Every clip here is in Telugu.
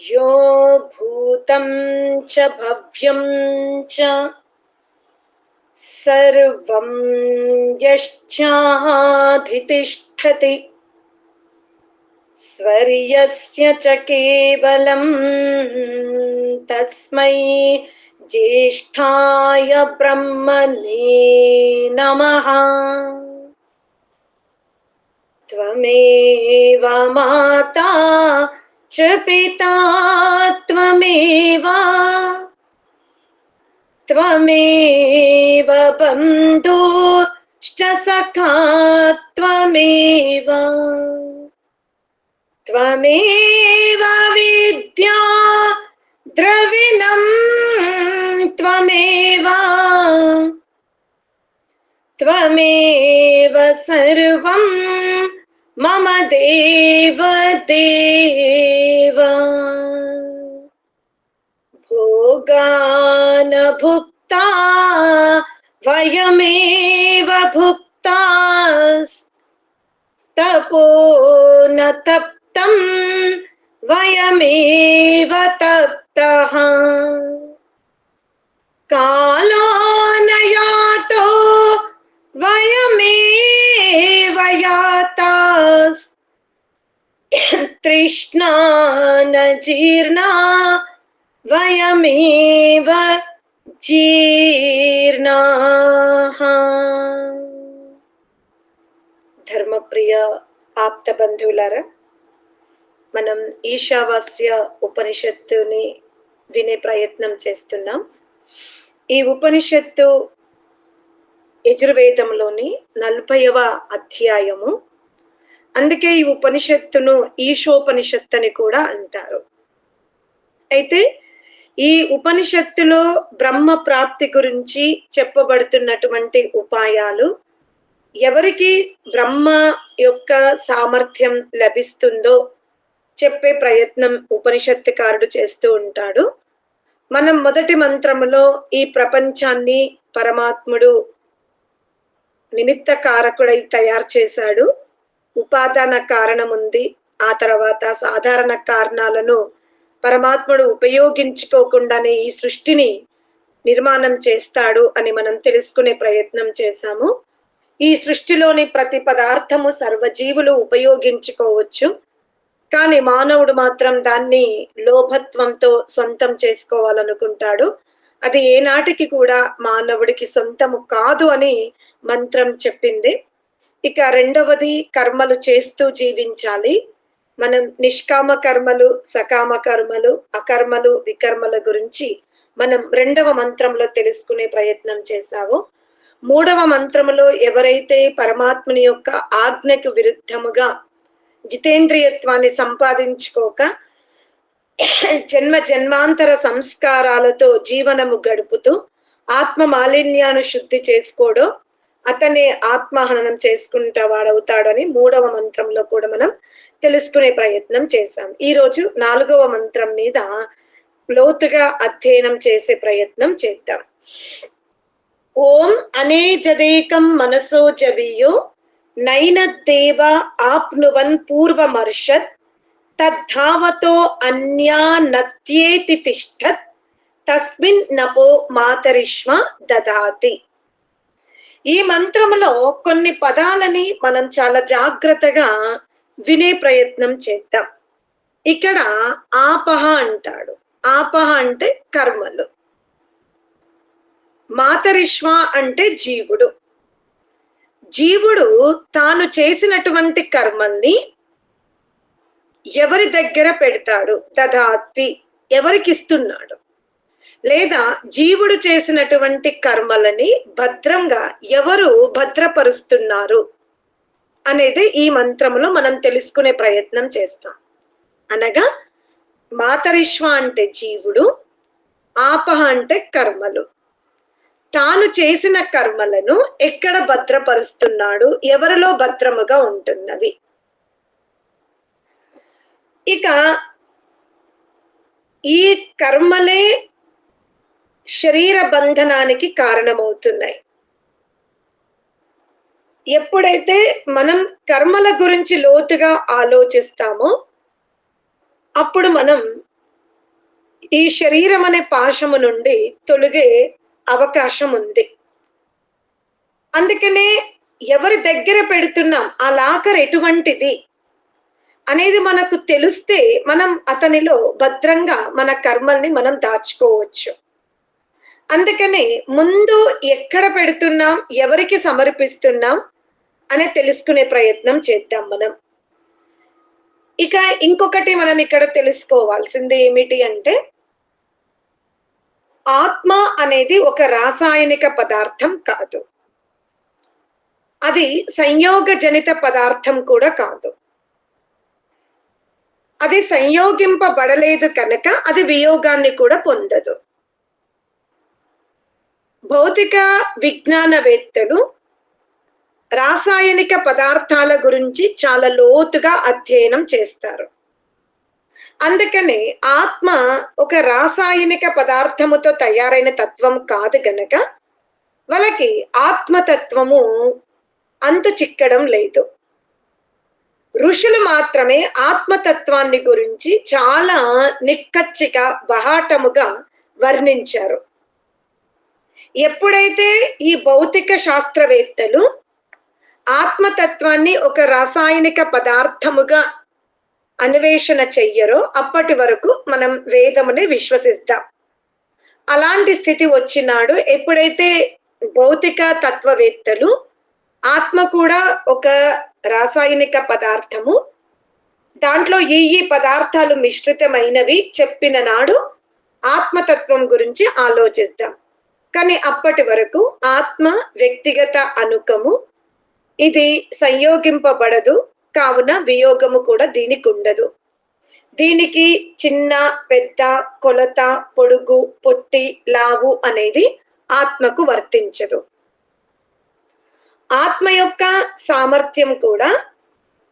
यो भूतं च भव्यं च सर्वं यश्चाधितिष्ठति स्वर्यस्य च केवलं तस्मै ज्येष्ठाय ब्रह्मणे नमः। त्वमेव माता च पिता त्वमेव त्वमेव बन्धुश्च सखा त्वमेव त्वमेव विद्या द्रविणं त्वमेव त्वमेव सर्वं मम देव देव। भोगान् भुक्ता वयमेव भुक्तास्तपो न तप्तं वयमेव तप्तः कालो न यातो वयमेव यातास् तृष्णा न जीर्णा वयमेव जीर्णाः। ధర్మప్రియ ఆప్త బంధువులారా, మనం ఈశావాస్య ఉపనిషత్తుని వినే ప్రయత్నం చేస్తున్నాం. ఈ ఉపనిషత్తు యజుర్వేదంలోని 40వ అధ్యాయము. అందుకే ఈ ఉపనిషత్తును ఈశోపనిషత్తు అని కూడా అంటారు. అయితే ఈ ఉపనిషత్తులో బ్రహ్మ ప్రాప్తి గురించి చెప్పబడుతున్నటువంటి ఉపాయాలు, ఎవరికి బ్రహ్మ యొక్క సామర్థ్యం లభిస్తుందో చెప్పే ప్రయత్నం ఉపనిషత్తుకారుడు చేస్తూ ఉంటాడు. మనం మొదటి మంత్రములో ఈ ప్రపంచాన్ని పరమాత్ముడు నిమిత్త కారకుడై తయారు చేశాడు. ఉపాదాన కారణం ఉంది. ఆ తర్వాత సాధారణ కారణాలను పరమాత్ముడు ఉపయోగించుకోకుండానే ఈ సృష్టిని నిర్మాణం చేస్తాడు అని మనం తెలుసుకునే ప్రయత్నం చేశాము. ఈ సృష్టిలోని ప్రతి పదార్థము సర్వజీవులు ఉపయోగించుకోవచ్చు, కానీ మానవుడు మాత్రం దాన్ని లోభత్వంతో సొంతం చేసుకోవాలనుకుంటాడు. అది ఏనాటికి కూడా మానవుడికి సొంతము కాదు అని మంత్రం చెప్పింది. ఇక రెండవది, కర్మలు చేస్తూ జీవించాలి. మనం నిష్కామ కర్మలు, సకామ కర్మలు, అకర్మలు, వికర్మల గురించి మనం రెండవ మంత్రంలో తెలుసుకునే ప్రయత్నం చేశాము. మూడవ మంత్రములో ఎవరైతే పరమాత్మని యొక్క ఆజ్ఞకు విరుద్ధముగా జితేంద్రియత్వాన్ని సంపాదించుకోక జన్మ జన్మాంతర సంస్కారాలతో జీవనము గడుపుతూ ఆత్మ మాలిన్యాన్ని శుద్ధి చేసుకోడో అతనే ఆత్మహననం చేసుకుంటా వాడవుతాడని మూడవ మంత్రంలో కూడా మనం తెలుసుకునే ప్రయత్నం చేశాం. ఈరోజు 4వ మంత్రం మీద లోతుగా అధ్యయనం చేసే ప్రయత్నం చేద్దాం. ఓం అనేజదేకం మనసో జవీయో నైనద్దేవ ఆప్నువన్ పూర్వమర్షత్ తద్ధావతో అన్యా నత్యేతి తిష్టత్ తస్మిన్ నపో మాతరిష్వ దదాతి. ఈ మంత్రములో కొన్ని పదాలని మనం చాలా జాగ్రత్తగా వినే ప్రయత్నం చేద్దాం. ఇక్కడ ఆపహ అంటాడు. ఆపహ అంటే కర్మలు, మాతరిష్వ అంటే జీవుడు. జీవుడు తాను చేసినటువంటి కర్మల్ని ఎవరి దగ్గర పెడతాడు? దదాతి, ఎవరికి ఇస్తున్నాడు? లేదా జీవుడు చేసినటువంటి కర్మలని భద్రంగా ఎవరు భద్రపరుస్తున్నారు అనేది ఈ మంత్రంలో మనం తెలుసుకునే ప్రయత్నం చేస్తాం. అనగా మాతరిష్వ అంటే జీవుడు, ఆపహ అంటే కర్మలు. తాను చేసిన కర్మలను ఎక్కడ భద్రపరుస్తున్నాడు, ఎవరిలో భద్రముగా ఉంటున్నవి. ఇక ఈ కర్మలే శరీర బంధనానికి కారణమవుతున్నాయి. ఎప్పుడైతే మనం కర్మల గురించి లోతుగా ఆలోచిస్తామో అప్పుడు మనం ఈ శరీరం అనే పాశము నుండి తొలగే అవకాశం ఉంది. అందుకనే ఎవరి దగ్గర పెడుతున్నాం, ఆ లాకర్ ఎటువంటిది అనేది మనకు తెలిస్తే మనం అతనిలో భద్రంగా మన కర్మల్ని మనం దాచుకోవచ్చు. అందుకనే ముందు ఎక్కడ పెడుతున్నాం, ఎవరికి సమర్పిస్తున్నాం అని తెలుసుకునే ప్రయత్నం చేద్దాం మనం. ఇక ఇంకొకటి మనం ఇక్కడ తెలుసుకోవాల్సింది ఏమిటి అంటే, ఆత్మ అనేది ఒక రాసాయనిక పదార్థం కాదు, అది సంయోగ జనిత పదార్థం కూడా కాదు. అది సంయోగింపబడలేదు కనుక అది వియోగాన్ని కూడా పొందదు. భౌతిక విజ్ఞానవేత్తలు రాసాయనిక పదార్థాల గురించి చాలా లోతుగా అధ్యయనం చేస్తారు. అందుకనే ఆత్మ ఒక రాసాయనిక పదార్థముతో తయారైన తత్వం కాదు గనక వాళ్ళకి ఆత్మతత్వము అంతు చిక్కడం లేదు. ఋషులు మాత్రమే ఆత్మతత్వాన్ని గురించి చాలా నిక్కచ్చిగా బహాటముగా వర్ణించారు. ఎప్పుడైతే ఈ భౌతిక శాస్త్రవేత్తలు ఆత్మతత్వాన్ని ఒక రాసాయనిక పదార్థముగా అన్వేషణ చెయ్యరో అప్పటి వరకు మనం వేదముని విశ్వసిస్తాం. అలాంటి స్థితి వచ్చినాడు ఎప్పుడైతే భౌతిక తత్వవేత్తలు ఆత్మ కూడా ఒక రాసాయనిక పదార్థము, దాంట్లో ఈ పదార్థాలు మిశ్రితమైనవి చెప్పిన నాడు ఆత్మతత్వం గురించి ఆలోచిస్తాం. కానీ అప్పటి వరకు ఆత్మ వ్యక్తిగత అనుకము, ఇది సంయోగింపబడదు, కావున వియోగము కూడా దీనికి ఉండదు. దీనికి చిన్న పెద్ద కొలత పొడుగు పొట్టి లావు అనేది ఆత్మకు వర్తించదు. ఆత్మ యొక్క సామర్థ్యం కూడా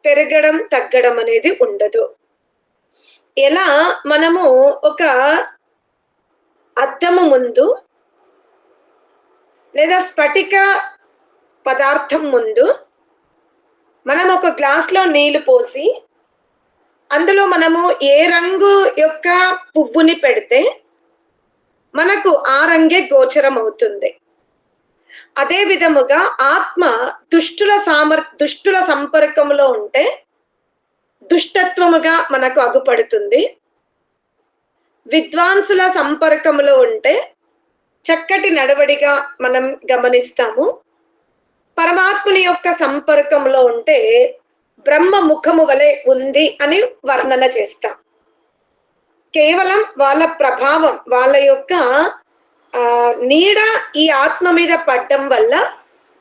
పెరగడం తగ్గడం అనేది ఉండదు. ఎలా మనము ఒక అద్దము ముందు లేదా స్ఫటిక పదార్థం ముందు మనం ఒక గ్లాస్లో నీళ్లు పోసి అందులో మనము ఏ రంగు యొక్క పువ్వుని పెడితే మనకు ఆ రంగే గోచరం అవుతుంది. అదే విధముగా ఆత్మ దుష్టుల సంపర్కంలో ఉంటే దుష్టత్వముగా మనకు అగుపడుతుంది. విద్వాంసుల సంపర్కంలో ఉంటే చక్కటి నడవడిగా మనం గమనిస్తాము. పరమాత్ముని యొక్క సంపర్కంలో ఉంటే బ్రహ్మ ముఖము వలె ఉంది అని వర్ణన చేస్తాం. కేవలం వాళ్ళ ప్రభావం, వాళ్ళ యొక్క నీడ ఈ ఆత్మ మీద పడ్డం వల్ల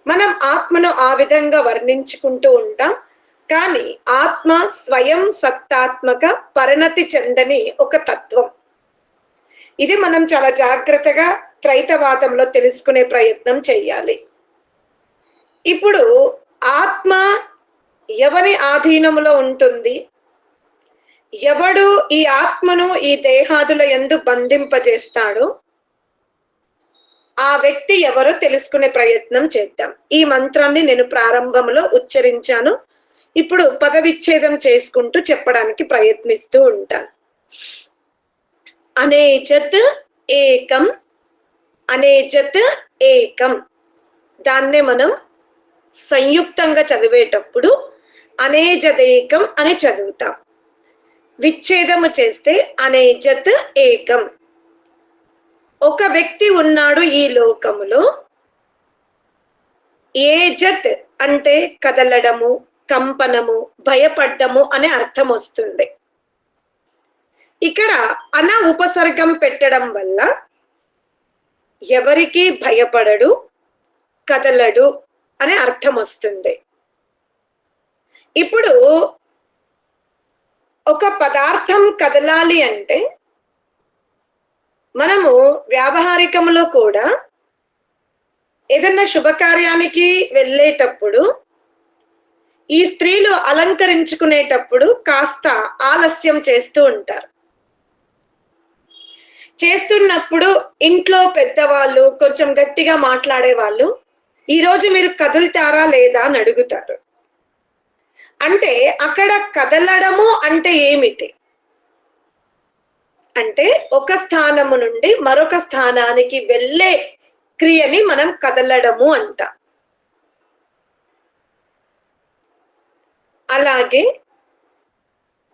మనం ఆత్మను ఆ విధంగా వర్ణించుకుంటూ ఉంటాం. కానీ ఆత్మ స్వయం సత్తాత్మక పరిణతి చెందని ఒక తత్వం. ఇది మనం చాలా జాగ్రత్తగా త్రైతవాదంలో తెలుసుకునే ప్రయత్నం చెయ్యాలి. ఇప్పుడు ఆత్మ ఎవరి ఆధీనంలో ఉంటుంది, ఎవడు ఈ ఆత్మను ఈ దేహాదుల యందు బంధింపజేస్తాడో ఆ వ్యక్తి ఎవరో తెలుసుకునే ప్రయత్నం చేద్దాం. ఈ మంత్రాన్ని నేను ప్రారంభంలో ఉచ్చరించాను, ఇప్పుడు పదవిచ్ఛేదం చేసుకుంటూ చెప్పడానికి ప్రయత్నిస్తూ ఉంటాను. అనేజత్ ఏకం, అనేజత్ ఏకం, దాన్నే మనం సంయుక్తంగా చదివేటప్పుడు అనేజదేకం అని చదువుతాం. విచ్ఛేదము చేస్తే అనేజత్ ఏకం. ఒక వ్యక్తి ఉన్నాడు ఈ లోకములో. ఏజత్ అంటే కదలడము, కంపనము, భయపడ్డము అనే అర్థం వస్తుంది. ఇక్కడ అన ఉపసర్గం పెట్టడం వల్ల ఎవరికి భయపడడు, కదలడు అనే అర్థం వస్తుంది. ఇప్పుడు ఒక పదార్థం కదలాలి అంటే మనము వ్యావహారికంలో కూడా ఏదన్నా శుభకార్యానికి వెళ్ళేటప్పుడు ఈ స్త్రీలు అలంకరించుకునేటప్పుడు కాస్త ఆలస్యం చేస్తూ ఉంటారు. చేస్తున్నప్పుడు ఇంట్లో పెద్దవాళ్ళు కొంచెం గట్టిగా మాట్లాడే వాళ్ళు ఈరోజు మీరు కదులుతారా లేదా అని అడుగుతారు. అంటే అక్కడ కదలడము అంటే ఏమిటి అంటే ఒక స్థానము నుండి మరొక స్థానానికి వెళ్ళే క్రియని మనం కదలడము అంట. అలాగే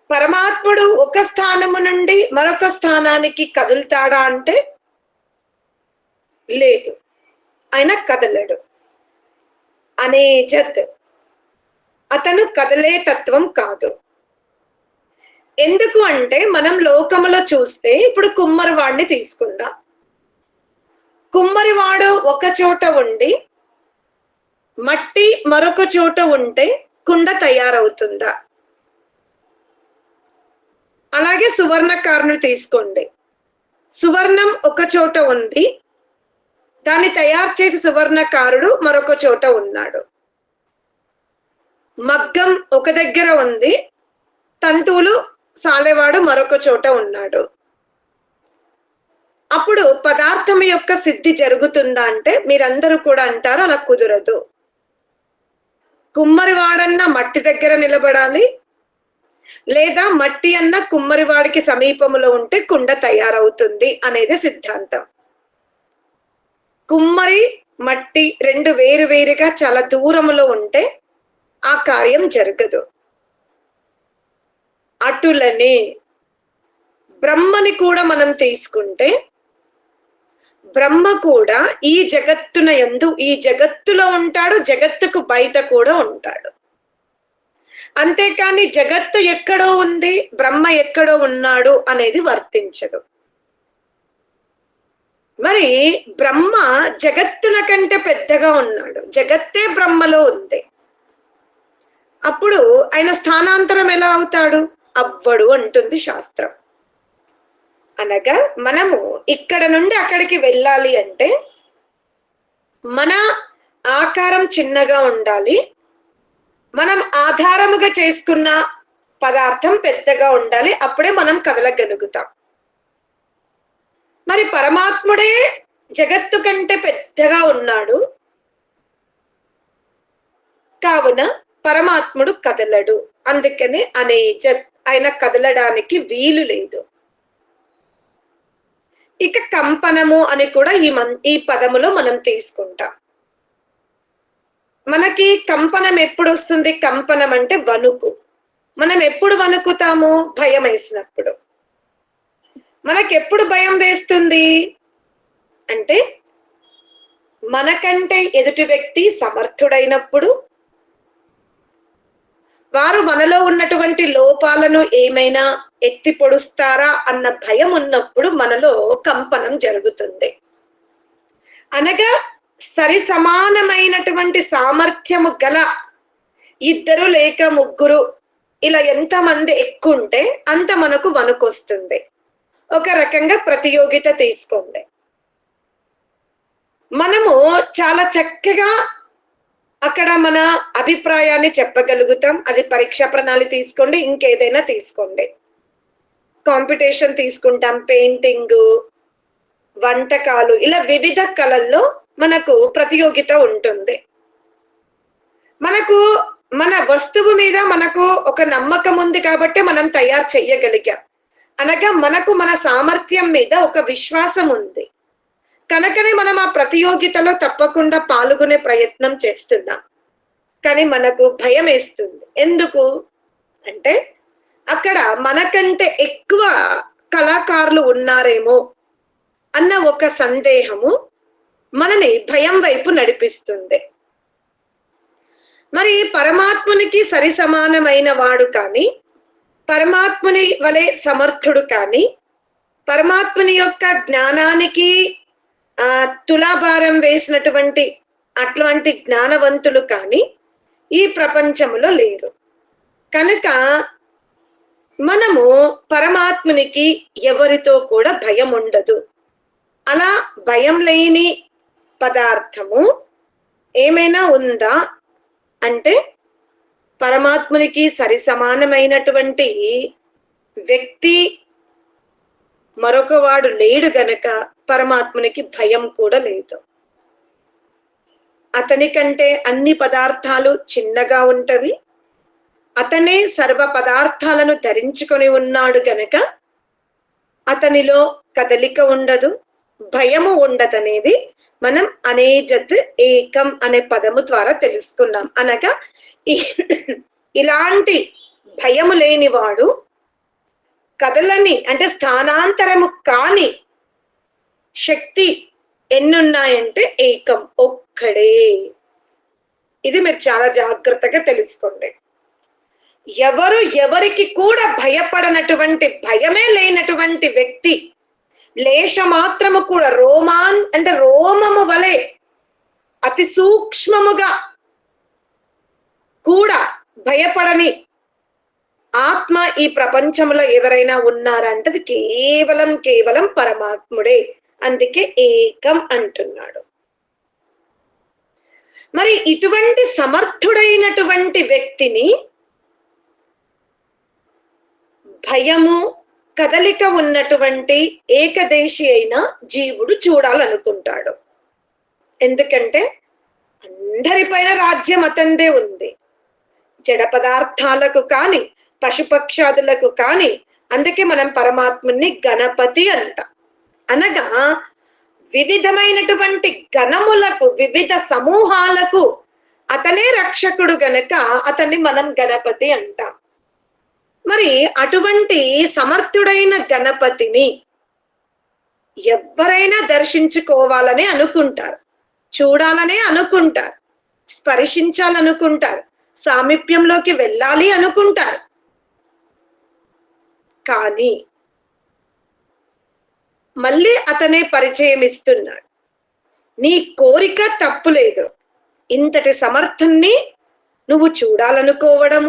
పరమాత్ముడు ఒక స్థానము నుండి మరొక స్థానానికి కదులుతాడా అంటే లేదు, ఆయన కదలడు. అనేజత్, అతను కదలే తత్వం కాదు. ఎందుకు అంటే మనం లోకములో చూస్తే ఇప్పుడు కుమ్మరివాడిని తీసుకుందాం. కుమ్మరివాడు ఒక చోట ఉండి మట్టి మరొక చోట ఉంటే కుండ తయారవుతుందా? అలాగే సువర్ణకారుని తీసుకోండి. సువర్ణం ఒక చోట ఉంది, దాన్ని తయారు చేసి సువర్ణకారుడు మరొక చోట ఉన్నాడు. మగ్గం ఒక దగ్గర ఉంది, తంతువులు సాలెవాడు మరొక చోట ఉన్నాడు. అప్పుడు పదార్థం యొక్క సిద్ధి జరుగుతుందా అంటే మీరందరూ కూడా అంటారు అలా కుదరదు. కుమ్మరివాడన్న మట్టి దగ్గర నిలబడాలి, లేదా మట్టి అన్న కుమ్మరివాడికి సమీపంలో ఉంటే కుండ తయారవుతుంది అనేది సిద్ధాంతం. కుమ్మరి మట్టి రెండు వేరు వేరుగా చాలా దూరంలో ఉంటే ఆ కార్యం జరగదు. అటులనే బ్రహ్మని కూడా మనం తీసుకుంటే బ్రహ్మ కూడా ఈ జగత్తున యందు ఈ జగత్తులో ఉంటాడు, జగత్తుకు బయట కూడా ఉంటాడు. అంతేకాని జగత్తు ఎక్కడో ఉంది, బ్రహ్మ ఎక్కడో ఉన్నాడు అనేది వర్తించదు. మరి బ్రహ్మ జగత్తుల కంటే పెద్దగా ఉన్నాడు, జగత్తే బ్రహ్మలో ఉంది. అప్పుడు ఆయన స్థానాంతరం ఎలా అవుతాడు? అవ్వడు అంటుంది శాస్త్రం. అనగా మనము ఇక్కడ నుండి అక్కడికి వెళ్ళాలి అంటే మన ఆకారం చిన్నగా ఉండాలి, మనం ఆధారముగా చేసుకున్న పదార్థం పెద్దగా ఉండాలి, అప్పుడే మనం కదలగలుగుతాం. మరి పరమాత్ముడే జగత్తు కంటే పెద్దగా ఉన్నాడు, కావున పరమాత్ముడు కదలడు. అందుకనే అనేజత్, ఆయన కదలడానికి వీలు లేదు. ఇక కంపనము అని కూడా ఈ పదములో మనం తీసుకుంటాం. మనకి కంపనం ఎప్పుడు వస్తుంది? కంపనం అంటే వణుకు. మనం ఎప్పుడు వణుకుతాము? భయం వేసినప్పుడు. మనకెప్పుడు భయం వేస్తుంది అంటే మనకంటే ఎదుటి వ్యక్తి సమర్థుడైనప్పుడు, వారు మనలో ఉన్నటువంటి లోపాలను ఏమైనా ఎత్తి పొడుస్తారా అన్న భయం ఉన్నప్పుడు మనలో కంపనం జరుగుతుంది. అనగా సరి సమానమైనటువంటి సామర్థ్యము గల ఇద్దరు లేక ముగ్గురు ఇలా ఎంతమంది ఎక్కువ ఉంటే అంత మనకు వణుకొస్తుంది. ఒక రకంగా ప్రతియోగిత తీసుకోండి. మనము చాలా చక్కగా అక్కడ మన అభిప్రాయాన్ని చెప్పగలుగుతాం. అది పరీక్షా ప్రణాళిక తీసుకోండి, ఇంకేదైనా తీసుకోండి, కాంపిటీషన్ తీసుకుంటాం, పెయింటింగ్, వంటకాలు, ఇలా వివిధ కళల్లో మనకు ప్రతియోగిత ఉంటుంది. మనకు మన వస్తువు మీద మనకు ఒక నమ్మకం ఉంది కాబట్టి మనం తయారు చెయ్యగలిగాం. అనగా మనకు మన సామర్థ్యం మీద ఒక విశ్వాసం ఉంది కనుకనే మనం ఆ ప్రతియోగితలో తప్పకుండా పాల్గొనే ప్రయత్నం చేస్తున్నాం. కానీ మనకు భయం వేస్తుంది. ఎందుకు అంటే అక్కడ మనకంటే ఎక్కువ కళాకారులు ఉన్నారేమో అన్న ఒక సందేహము మనని భయం వైపు నడిపిస్తుంది. మరి పరమాత్మునికి సరి సమానమైన వాడు కానీ, పరమాత్ముని వలె సమర్థుడు కానీ, పరమాత్ముని యొక్క జ్ఞానానికి తులాభారం వేసినటువంటి అట్లాంటి జ్ఞానవంతులు కానీ ఈ ప్రపంచంలో లేరు. కనుక మనము పరమాత్మునికి ఎవరితో కూడా భయం ఉండదు. అలా భయం లేని పదార్థము ఏమైనా ఉందా అంటే పరమాత్మునికి సరి సమానమైనటువంటి వ్యక్తి మరొకవాడు లేడు గనక పరమాత్మునికి భయం కూడా లేదు. అతని కంటే అన్ని పదార్థాలు చిన్నగా ఉంటవి. అతనే సర్వ పదార్థాలను ధరించుకొని ఉన్నాడు గనక అతనిలో కదలిక ఉండదు, భయము ఉండదనేది మనం అనేజత్ ఏకం అనే పదము ద్వారా తెలుసుకున్నాం. అనగా ఇలాంటి భయము లేనివాడు కదలని అంటే స్థానాంతరము కాని శక్తి ఎన్నున్నాయంటే ఏకం, ఒక్కడే. ఇది మీరు చాలా జాగ్రత్తగా తెలుసుకోండి. ఎవరు ఎవరికి కూడా భయపడనటువంటి, భయమే లేనటువంటి వ్యక్తి, లేశ మాత్రము కూడా రోమము వలె అతి సూక్ష్మముగా కూడా భయపడని ఆత్మ ఈ ప్రపంచంలో ఎవరైనా ఉన్నారంటే అది కేవలం పరమాత్ముడే. అందుకే ఏకం అంటున్నాడు. మరి ఇటువంటి సమర్థుడైనటువంటి వ్యక్తిని భయము కదలిక ఉన్నటువంటి ఏకదేశి అయిన జీవుడు చూడాలనుకుంటాడు. ఎందుకంటే అందరిపైన రాజ్యం అతందే ఉంది. జడ పదార్థాలకు కాని పశుపక్షాదులకు కాని. అందుకే మనం పరమాత్ముని గణపతి అంట. అనగా వివిధమైనటువంటి గణములకు, వివిధ సమూహాలకు అతనే రక్షకుడు గనక అతన్ని మనం గణపతి అంటాం. మరి అటువంటి సమర్థుడైన గణపతిని ఎవరైనా దర్శించుకోవాలని అనుకుంటారు, చూడాలనే అనుకుంటారు, స్పర్శించాలనుకుంటారు, సామీప్యంలోకి వెళ్ళాలి అనుకుంటారు. కానీ మళ్ళీ అతనే పరిచయం ఇస్తున్నాడు. నీ కోరిక తప్పులేదు. ఇంతటి సమర్థుణ్ణి నువ్వు చూడాలనుకోవడం,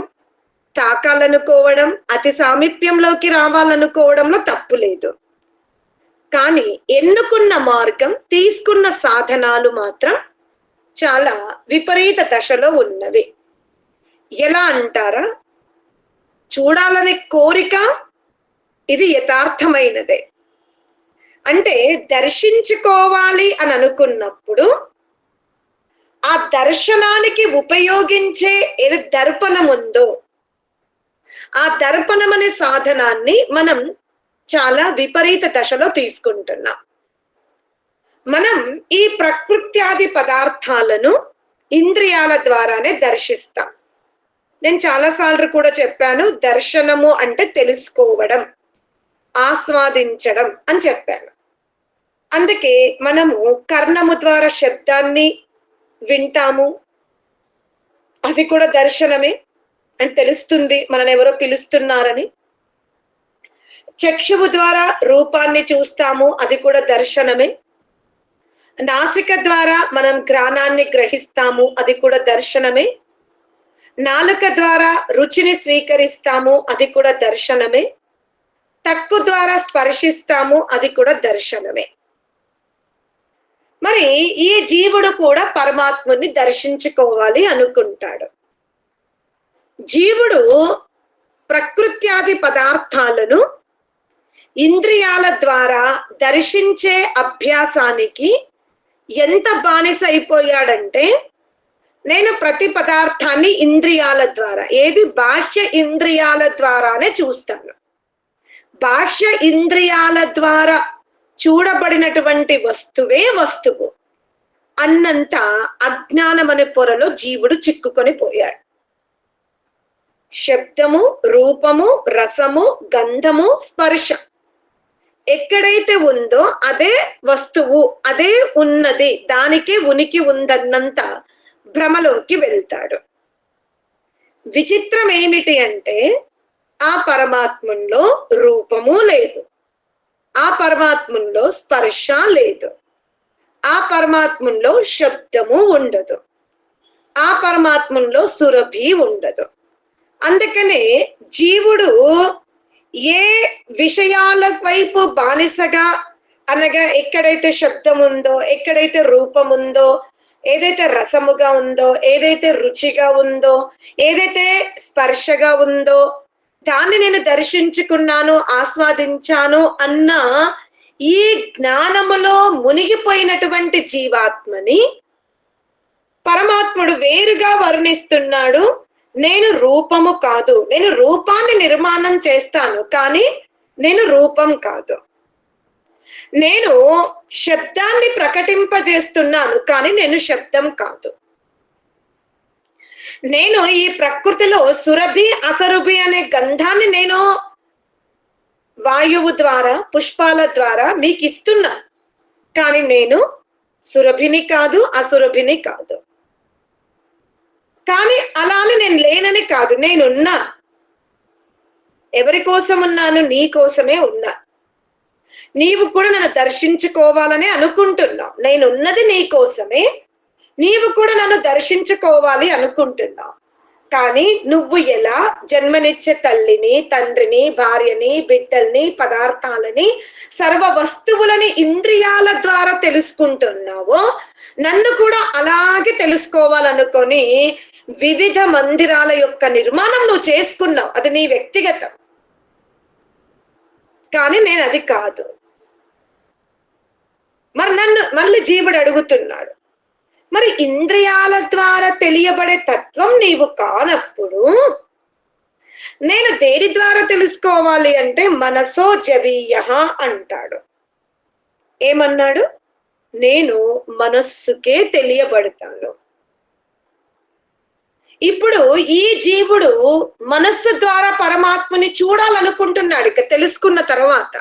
తాకాలనుకోవడం, అతి సామీప్యంలోకి రావాలనుకోవడంలో తప్పు లేదు. కానీ ఎన్నుకున్న మార్గం, తీసుకున్న సాధనాలు మాత్రం చాలా విపరీత దశలో ఉన్నవి. ఎలా అంటారా? చూడాలనే కోరిక ఇది యథార్థమైనదే. అంటే దర్శించుకోవాలి అని అనుకున్నప్పుడు ఆ దర్శనానికి ఉపయోగించే ఏది దర్పణం ఉందో ఆ దర్పణం అనే సాధనాన్ని మనం చాలా విపరీత దశలో తీసుకుంటున్నాం. మనం ఈ ప్రకృత్యాది పదార్థాలను ఇంద్రియాల ద్వారానే దర్శిస్తాం. నేను చాలాసార్లు కూడా చెప్పాను, దర్శనము అంటే తెలుసుకోవడం, ఆస్వాదించడం అని చెప్పాను. అందుకే మనము కర్ణము ద్వారా శబ్దాన్ని వింటాము, అది కూడా దర్శనమే అని తెలుస్తుంది, మనని ఎవరో పిలుస్తున్నారని. చక్షువు ద్వారా రూపాన్ని చూస్తాము, అది కూడా దర్శనమే. నాసిక ద్వారా మనం ఘ్రాణాన్ని గ్రహిస్తాము, అది కూడా దర్శనమే. నాలుక ద్వారా రుచిని స్వీకరిస్తాము, అది కూడా దర్శనమే. తక్కు ద్వారా స్పర్శిస్తాము, అది కూడా దర్శనమే. మరి ఈ జీవుడు కూడా పరమాత్ముని దర్శించుకోవాలి అనుకుంటాడు. జీవుడు ప్రకృత్యాది పదార్థాలను ఇంద్రియాల ద్వారా దర్శించే అభ్యాసానికి ఎంత బానిస అయిపోయాడంటే, నేను ప్రతి పదార్థాన్ని ఇంద్రియాల ద్వారా, ఏది బాహ్య ఇంద్రియాల ద్వారానే చూస్తాను. బాహ్య ఇంద్రియాల ద్వారా చూడబడినటువంటి వస్తువే వస్తువు అన్నంత అజ్ఞానం అనే పొరలో జీవుడు చిక్కుకొని పోయాడు. శబ్దము, రూపము, రసము, గంధము, స్పర్శ ఎక్కడైతే ఉందో అదే వస్తువు, అదే ఉన్నది, దానికే ఉనికి ఉందన్నంత భ్రమలోకి వెళ్తాడు. విచిత్రం ఏమిటి అంటే ఆ పరమాత్మలో రూపము లేదు, ఆ పరమాత్మలో స్పర్శ లేదు, ఆ పరమాత్మలో శబ్దము ఉండదు, ఆ పరమాత్మలో సురభి ఉండదు. అందుకనే జీవుడు ఏ విషయాల వైపు బానిసగా, అనగా ఎక్కడైతే శబ్దం ఉందో, ఎక్కడైతే రూపం ఉందో, ఏదైతే రసముగా ఉందో, ఏదైతే రుచిగా ఉందో, ఏదైతే స్పర్శగా ఉందో, దాన్ని నేను దర్శించుకున్నాను, ఆస్వాదించాను అన్న ఈ జ్ఞానములో మునిగిపోయినటువంటి జీవాత్మని పరమాత్ముడు వేరుగా వర్ణిస్తున్నాడు. నేను రూపము కాదు, నేను రూపాన్ని నిర్మాణం చేస్తాను కానీ నేను రూపం కాదు. నేను శబ్దాన్ని ప్రకటింపజేస్తున్నాను కానీ నేను శబ్దం కాదు. నేను ఈ ప్రకృతిలో సురభి అసరుభి అనే గంధాన్ని నేను వాయువు ద్వారా, పుష్పాల ద్వారా మీకు ఇస్తున్నా, కానీ నేను సురభిని కాదు, అసురభిని కాదు. కానీ అలానే నేను లేనని కాదు, నేనున్నా. ఎవరి కోసం ఉన్నాను? నీ కోసమే ఉన్నా. నీవు కూడా నన్ను దర్శించుకోవాలని అనుకుంటున్నావు. నేనున్నది నీ కోసమే, నీవు కూడా నన్ను దర్శించుకోవాలి అనుకుంటున్నావు. కానీ నువ్వు ఎలా జన్మనిచ్చే తల్లిని, తండ్రిని, భార్యని, బిడ్డల్ని, పదార్థాలని, సర్వ వస్తువులని ఇంద్రియాల ద్వారా తెలుసుకుంటున్నావో నన్ను కూడా అలాగే తెలుసుకోవాలనుకొని వివిధ మందిరాల యొక్క నిర్మాణం నువ్వు చేసుకున్నావు. అది నీ వ్యక్తిగతం, కానీ నేను అది కాదు. మరి నన్ను మళ్ళీ జీవుడు అడుగుతున్నాడు, మరి ఇంద్రియాల ద్వారా తెలియబడే తత్వం నీవు కానప్పుడు నేను దేని ద్వారా తెలుసుకోవాలి అంటే మనసో జవీయ అంటాడు. ఏమన్నాడు? నేను మనస్సుకే తెలియబడతాను. ఇప్పుడు ఈ జీవుడు మనస్సు ద్వారా పరమాత్మని చూడాలనుకుంటున్నాడు. ఇక తెలుసుకున్న తర్వాత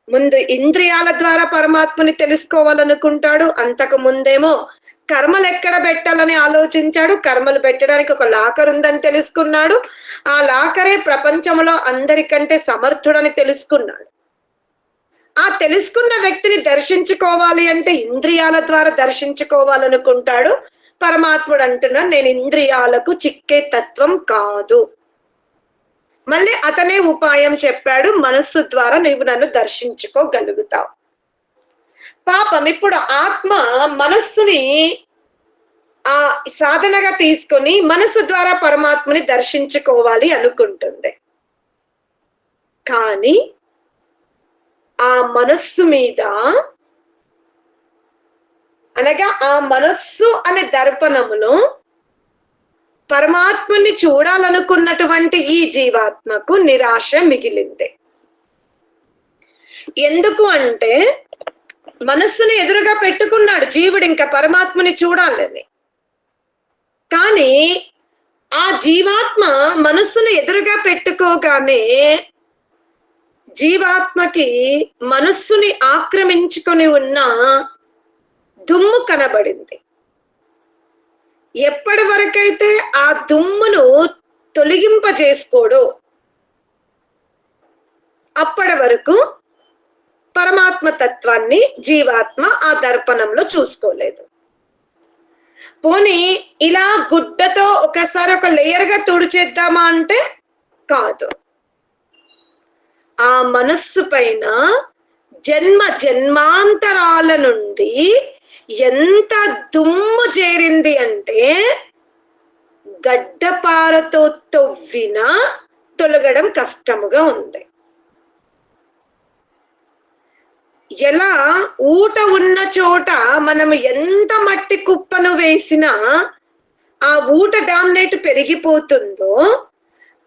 ముందు ఇంద్రియాల ద్వారా పరమాత్మని తెలుసుకోవాలనుకుంటాడు. అంతకు ముందేమో కర్మలు ఎక్కడ పెట్టాలని ఆలోచించాడు. కర్మలు పెట్టడానికి ఒక లాకర్ ఉందని తెలుసుకున్నాడు. ఆ లాకరే ప్రపంచంలో అందరికంటే సమర్థుడని తెలుసుకున్నాడు. ఆ తెలుసుకున్న వ్యక్తిని దర్శించుకోవాలి అంటే ఇంద్రియాల ద్వారా దర్శించుకోవాలనుకుంటాడు. పరమాత్ముడు అంటున్నాడు, నేను ఇంద్రియాలకు చిక్కే తత్వం కాదు. మళ్ళీ అతనే ఉపాయం చెప్పాడు, మనస్సు ద్వారా నువ్వు నన్ను దర్శించుకోగలుగుతావు. పాపం ఇప్పుడు ఆత్మ మనస్సుని ఆ సాధనగా తీసుకొని మనస్సు ద్వారా పరమాత్మని దర్శించుకోవాలి అనుకుంటుంది. కానీ ఆ మనస్సు మీద, అనగా ఆ మనస్సు అనే దర్పణములో పరమాత్మని చూడాలనుకున్నటువంటి ఈ జీవాత్మకు నిరాశ మిగిలింది. ఎందుకు అంటే మనస్సుని ఎదురుగా పెట్టుకున్నాడు జీవుడు ఇంకా పరమాత్మని చూడాలని. కానీ ఆ జీవాత్మ మనస్సును ఎదురుగా పెట్టుకోగానే జీవాత్మకి మనస్సుని ఆక్రమించుకొని ఉన్న దుమ్ము కనబడింది. ఎప్పటి వరకైతే ఆ దుమ్మును తొలగింపజేసుకోడు అప్పటి వరకు పరమాత్మ తత్వాన్ని జీవాత్మ ఆ దర్పణంలో చూసుకోలేదు. పోనీ ఇలా గుడ్డతో ఒకసారి ఒక లేయర్ గా తుడిచేద్దామా అంటే కాదు. ఆ మనస్సు పైన జన్మ జన్మాంతరాల నుండి ఎంత దుమ్ము చేరింది అంటే గడ్డపారతో తవ్విన తొలగడం కష్టముగా ఉంది. ఎలా ఊట ఉన్న చోట మనం ఎంత మట్టి కుప్పను వేసినా ఆ ఊట డామినేట్ పెరిగిపోతుందో,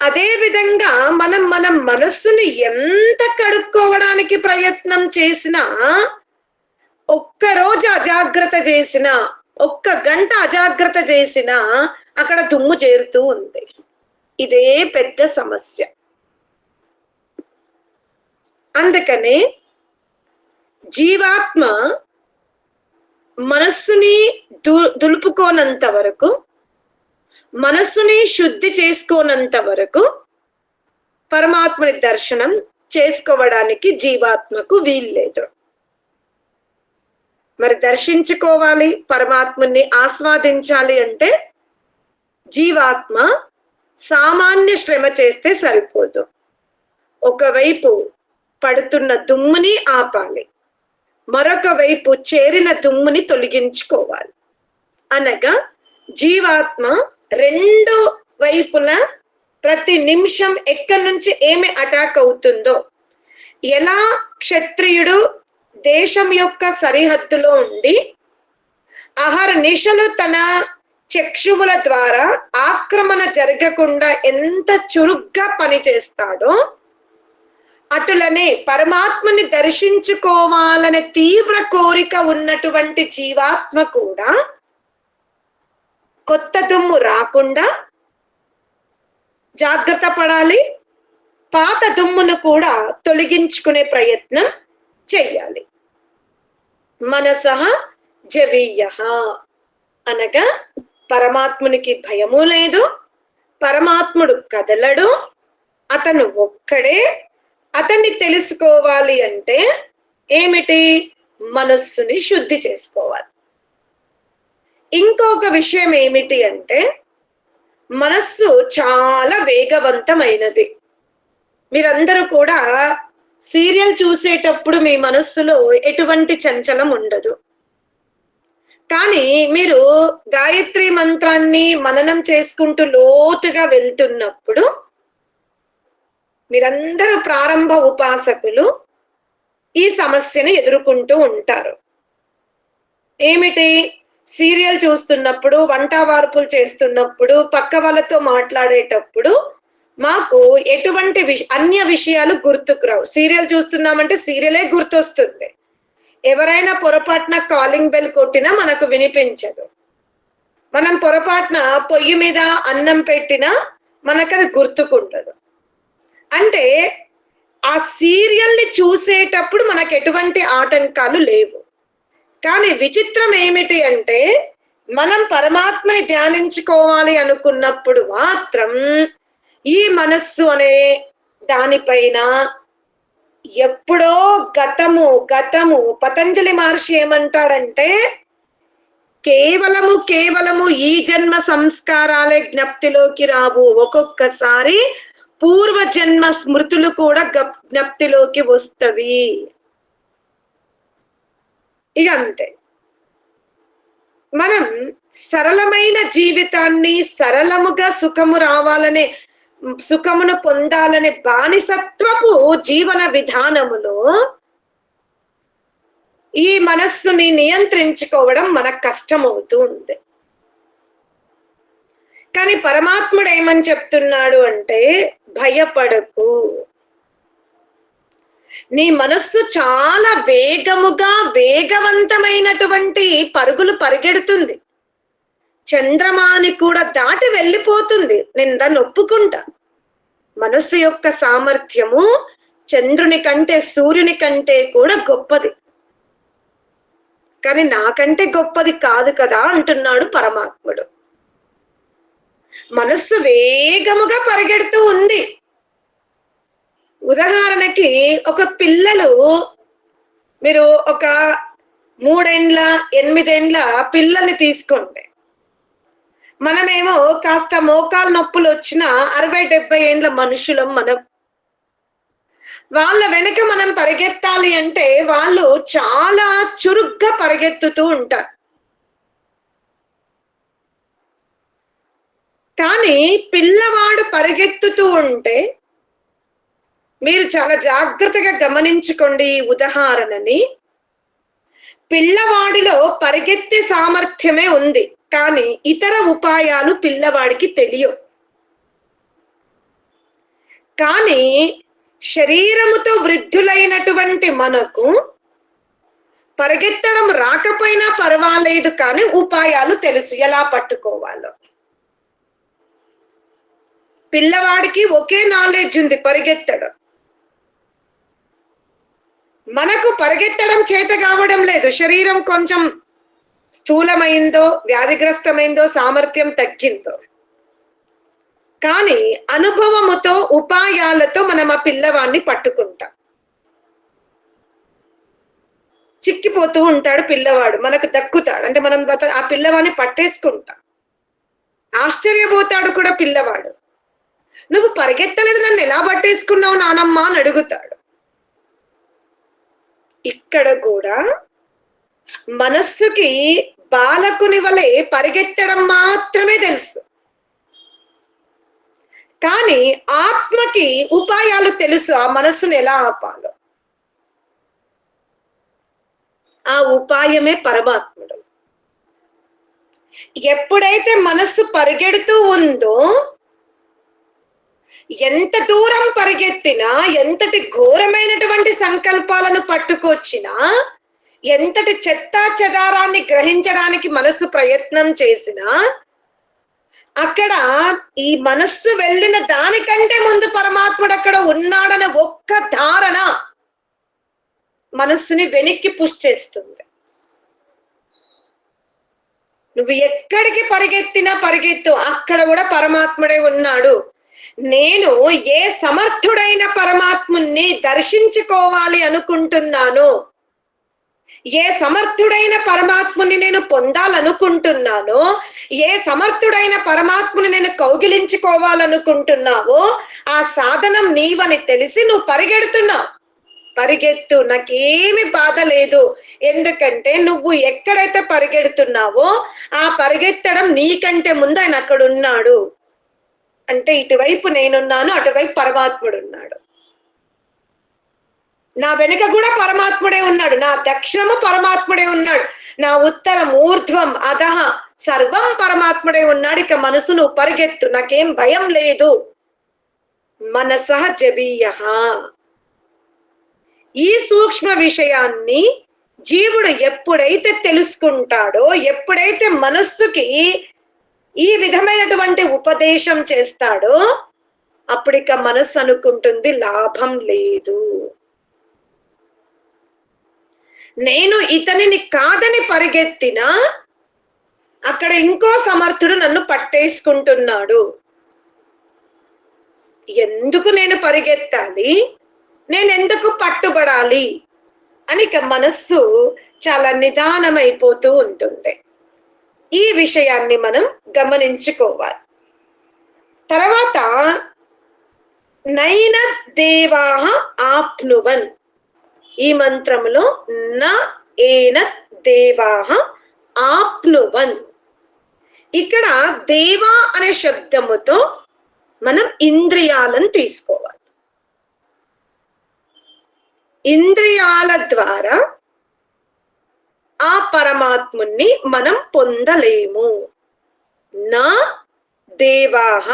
అదే విధంగా మనం మనస్సుని ఎంత కడుక్కోవడానికి ప్రయత్నం చేసినా, ఒక్కరోజు అజాగ్రత్త చేసినా, ఒక్క గంట అజాగ్రత్త చేసినా అక్కడ దుమ్ము చేరుతూ ఉంది. ఇదే పెద్ద సమస్య. అందుకనే జీవాత్మ మనస్సుని దులుపుకోనంత వరకు, మనస్సుని శుద్ధి చేసుకోనంత వరకు పరమాత్మని దర్శనం చేసుకోవడానికి జీవాత్మకు వీల్లేదు. మరి దర్శించుకోవాలి, పరమాత్ముని ఆస్వాదించాలి అంటే జీవాత్మ సామాన్య శ్రమ చేస్తే సరిపోదు. ఒకవైపు పడుతున్న దుమ్ముని ఆపాలి, మరొక వైపు చేరిన దుమ్ముని తొలగించుకోవాలి. అనగా జీవాత్మ రెండు వైపులా ప్రతి నిమిషం ఎక్కడి నుంచి ఏమి అటాక్ అవుతుందో, ఎలా క్షత్రియుడు దేశం యొక్క సరిహద్దులో ఉండి అహర్నిశలు తన చక్షువుల ద్వారా ఆక్రమణ జరగకుండా ఎంత చురుగ్గా పనిచేస్తాడో, అటులనే పరమాత్మని దర్శించుకోవాలనే తీవ్ర కోరిక ఉన్నటువంటి జీవాత్మ కూడా కొత్త దుమ్ము రాకుండా జాగ్రత్త పడాలి, పాత దుమ్మును కూడా తొలగించుకునే ప్రయత్నం చెయ్యాలి. మనసః జవీయః అనగా పరమాత్మునికి భయము లేదు, పరమాత్ముడు కదలడు, అతను ఒక్కడే. అతన్ని తెలుసుకోవాలి అంటే ఏమిటి? మనస్సుని శుద్ధి చేసుకోవాలి. ఇంకొక విషయం ఏమిటి అంటే మనస్సు చాలా వేగవంతమైనది. మీరందరూ కూడా సీరియల్ చూసేటప్పుడు మీ మనస్సులో ఎటువంటి చంచలం ఉండదు. కానీ మీరు గాయత్రి మంత్రాన్ని మననం చేసుకుంటూ లోతుగా వెళ్తున్నప్పుడు, మీరందరూ ప్రారంభ ఉపాసకులు ఈ సమస్యను ఎదుర్కొంటూ ఉంటారు. ఏమిటి? సీరియల్ చూస్తున్నప్పుడు, వంట వార్పులు చేస్తున్నప్పుడు, పక్క వాళ్ళతో మాట్లాడేటప్పుడు మాకు ఎటువంటి అన్య విషయాలు గుర్తుకు రావు. సీరియల్ చూస్తున్నామంటే సీరియలే గుర్తొస్తుంది. ఎవరైనా పొరపాటున కాలింగ్ బెల్ కొట్టినా మనకు వినిపించదు. మనం పొరపాటున పొయ్యి మీద అన్నం పెట్టినా మనకు అది గుర్తుకుండదు. అంటే ఆ సీరియల్ని చూసేటప్పుడు మనకు ఎటువంటి ఆటంకాలు లేవు. కానీ విచిత్రం ఏమిటి అంటే మనం పరమాత్మని ధ్యానించుకోవాలి అనుకున్నప్పుడు మాత్రం ఈ మనస్సు అనే దానిపైన ఎప్పుడో గతము పతంజలి మహర్షి ఏమంటాడంటే కేవలము ఈ జన్మ సంస్కారాలే జ్ఞప్తిలోకి రావు, ఒక్కొక్కసారి పూర్వజన్మ స్మృతులు కూడా జ్ఞప్తిలోకి వస్తవి. ఇక అంతే. మనం సరళమైన జీవితాన్ని, సరళముగా సుఖము రావాలనే, సుఖమును పొందాలనే బానిసత్వపు జీవన విధానములో ఈ మనస్సుని నియంత్రించుకోవడం మనకు కష్టమవుతూ ఉంది. కానీ పరమాత్ముడు ఏమని చెప్తున్నాడు అంటే భయపడకు, నీ మనస్సు చాలా వేగవంతమైనటువంటి పరుగులు పరిగెడుతుంది. చంద్రమాని కూడా దాటి వెళ్ళిపోతుంది. నేను దాన్ని ఒప్పుకుంటా. మనస్సు యొక్క సామర్థ్యము చంద్రుని కంటే, సూర్యుని కంటే కూడా గొప్పది. కానీ నాకంటే గొప్పది కాదు కదా అంటున్నాడు పరమాత్ముడు. మనస్సు వేగముగా పరిగెడుతూ ఉంది. ఉదాహరణకి ఒక పిల్లలు, మీరు ఒక 3 ఏండ్ల 8 ఏండ్ల పిల్లల్ని తీసుకోండి. మనమేమో కాస్త మోకాలు నొప్పులు వచ్చిన 60-70 ఏండ్ల మనుషులం మనం. వాళ్ళ వెనక మనం పరిగెత్తాలి అంటే వాళ్ళు చాలా చురుగ్గా పరిగెత్తుతూ ఉంటారు. కానీ పిల్లవాడు పరిగెత్తుతూ ఉంటే మీరు చాలా జాగ్రత్తగా గమనించుకోండి ఈ ఉదాహరణని. పిల్లవాడిలో పరిగెత్తే సామర్థ్యమే ఉంది, కానీ ఇతర ఉపాయాలు పిల్లవాడికి తెలియవు. కానీ శరీరముతో వృద్ధులైనటువంటి మనకు పరిగెత్తడం రాకపోయినా పర్వాలేదు, కానీ ఉపాయాలు తెలుసు ఎలా పట్టుకోవాలో. పిల్లవాడికి ఒకే నాలెడ్జ్ ఉంది, పరిగెత్తడం. మనకు పరిగెత్తడం చేత కావడం లేదు. శరీరం కొంచెం స్థూలమైందో, వ్యాధిగ్రస్తమైందో, సామర్థ్యం తగ్గిందో. కానీ అనుభవముతో, ఉపాయాలతో మనం ఆ పిల్లవాడిని పట్టుకుంటాం. చిక్కిపోతూ ఉంటాడు పిల్లవాడు, మనకు దక్కుతాడు. అంటే మనం ఆ పిల్లవాడిని పట్టేసుకుంటాం. ఆశ్చర్యపోతాడు కూడా పిల్లవాడు. నువ్వు పరిగెత్తలేదు, నన్ను ఎలా పట్టేసుకున్నావు నానమ్మ అని అడుగుతాడు. ఇక్కడ కూడా మనస్సుకి బాలకుని వలె పరిగెత్తడం మాత్రమే తెలుసు, కానీ ఆత్మకి ఉపాయాలు తెలుసు, ఆ మనస్సును ఎలా ఆపాలో. ఆ ఉపాయమే పరమాత్ముడు. ఎప్పుడైతే మనస్సు పరిగెడుతూ ఉందో, ఎంత దూరం పరిగెత్తినా, ఎంతటి ఘోరమైనటువంటి సంకల్పాలను పట్టుకొచ్చినా, ఎంతటి చెత్తా చెదారాన్ని గ్రహించడానికి మనస్సు ప్రయత్నం చేసినా, అక్కడ ఈ మనస్సు వెళ్ళిన దానికంటే ముందు పరమాత్ముడు అక్కడ ఉన్నాడనే ఒక్క ధారణ మనస్సుని వెనక్కి పుష్ చేస్తుంది. నువ్వు ఎక్కడికి పరిగెత్తినా పరిగెత్తు, అక్కడ కూడా పరమాత్ముడే ఉన్నాడు. నేను ఏ సమర్థుడైన పరమాత్ముని దర్శించుకోవాలి అనుకుంటున్నాను, ఏ సమర్థుడైన పరమాత్ముని నేను పొందాలనుకుంటున్నానో, ఏ సమర్థుడైన పరమాత్ముని నేను కౌగిలించుకోవాలనుకుంటున్నావో, ఆ సాధనం నీవని తెలిసి నువ్వు పరిగెడుతున్నావు. పరిగెత్తు, నాకేమి బాధ లేదు. ఎందుకంటే నువ్వు ఎక్కడైతే పరిగెడుతున్నావో ఆ పరిగెత్తడం నీకంటే ముందు ఆయన అక్కడ ఉన్నాడు. అంటే ఇటువైపు నేనున్నాను, అటువైపు పరమాత్ముడు ఉన్నాడు. నా వెనుక కూడా పరమాత్ముడే ఉన్నాడు, నా దక్షిణము పరమాత్ముడే ఉన్నాడు, నా ఉత్తరం ఊర్ధ్వం అధః సర్వం పరమాత్ముడే ఉన్నాడు. ఇక మనసు నువ్వు పరిగెత్తు, నాకేం భయం లేదు. మనసః జబీయః. ఈ సూక్ష్మ విషయాన్ని జీవుడు ఎప్పుడైతే తెలుసుకుంటాడో, ఎప్పుడైతే మనస్సుకి ఈ విధమైనటువంటి ఉపదేశం చేస్తాడో, అప్పుడిక మనస్సు అనుకుంటుంది లాభం లేదు, నేను ఇతనిని కాదని పరిగెత్తినా అక్కడ ఇంకో సమర్థుడు నన్ను పట్టేసుకుంటున్నాడు, ఎందుకు నేను పరిగెత్తాలి, నేనెందుకు పట్టుబడాలి అని ఇక మనస్సు చాలా నిదానమైపోతూ ఉంటుంది. ఈ విషయాన్ని మనం గమనించుకోవాలి. తర్వాత నైన దేవాః ఆప్నువన్, ఈ మంత్రములో న ఏన దేవాః ఆప్నువన్. ఇక్కడ దేవా అనే శబ్దముతో మనం ఇంద్రియాలను తీసుకోవాలి. ఇంద్రియాల ద్వారా ఆ పరమాత్ముని మనం పొందలేము. నా దేవాః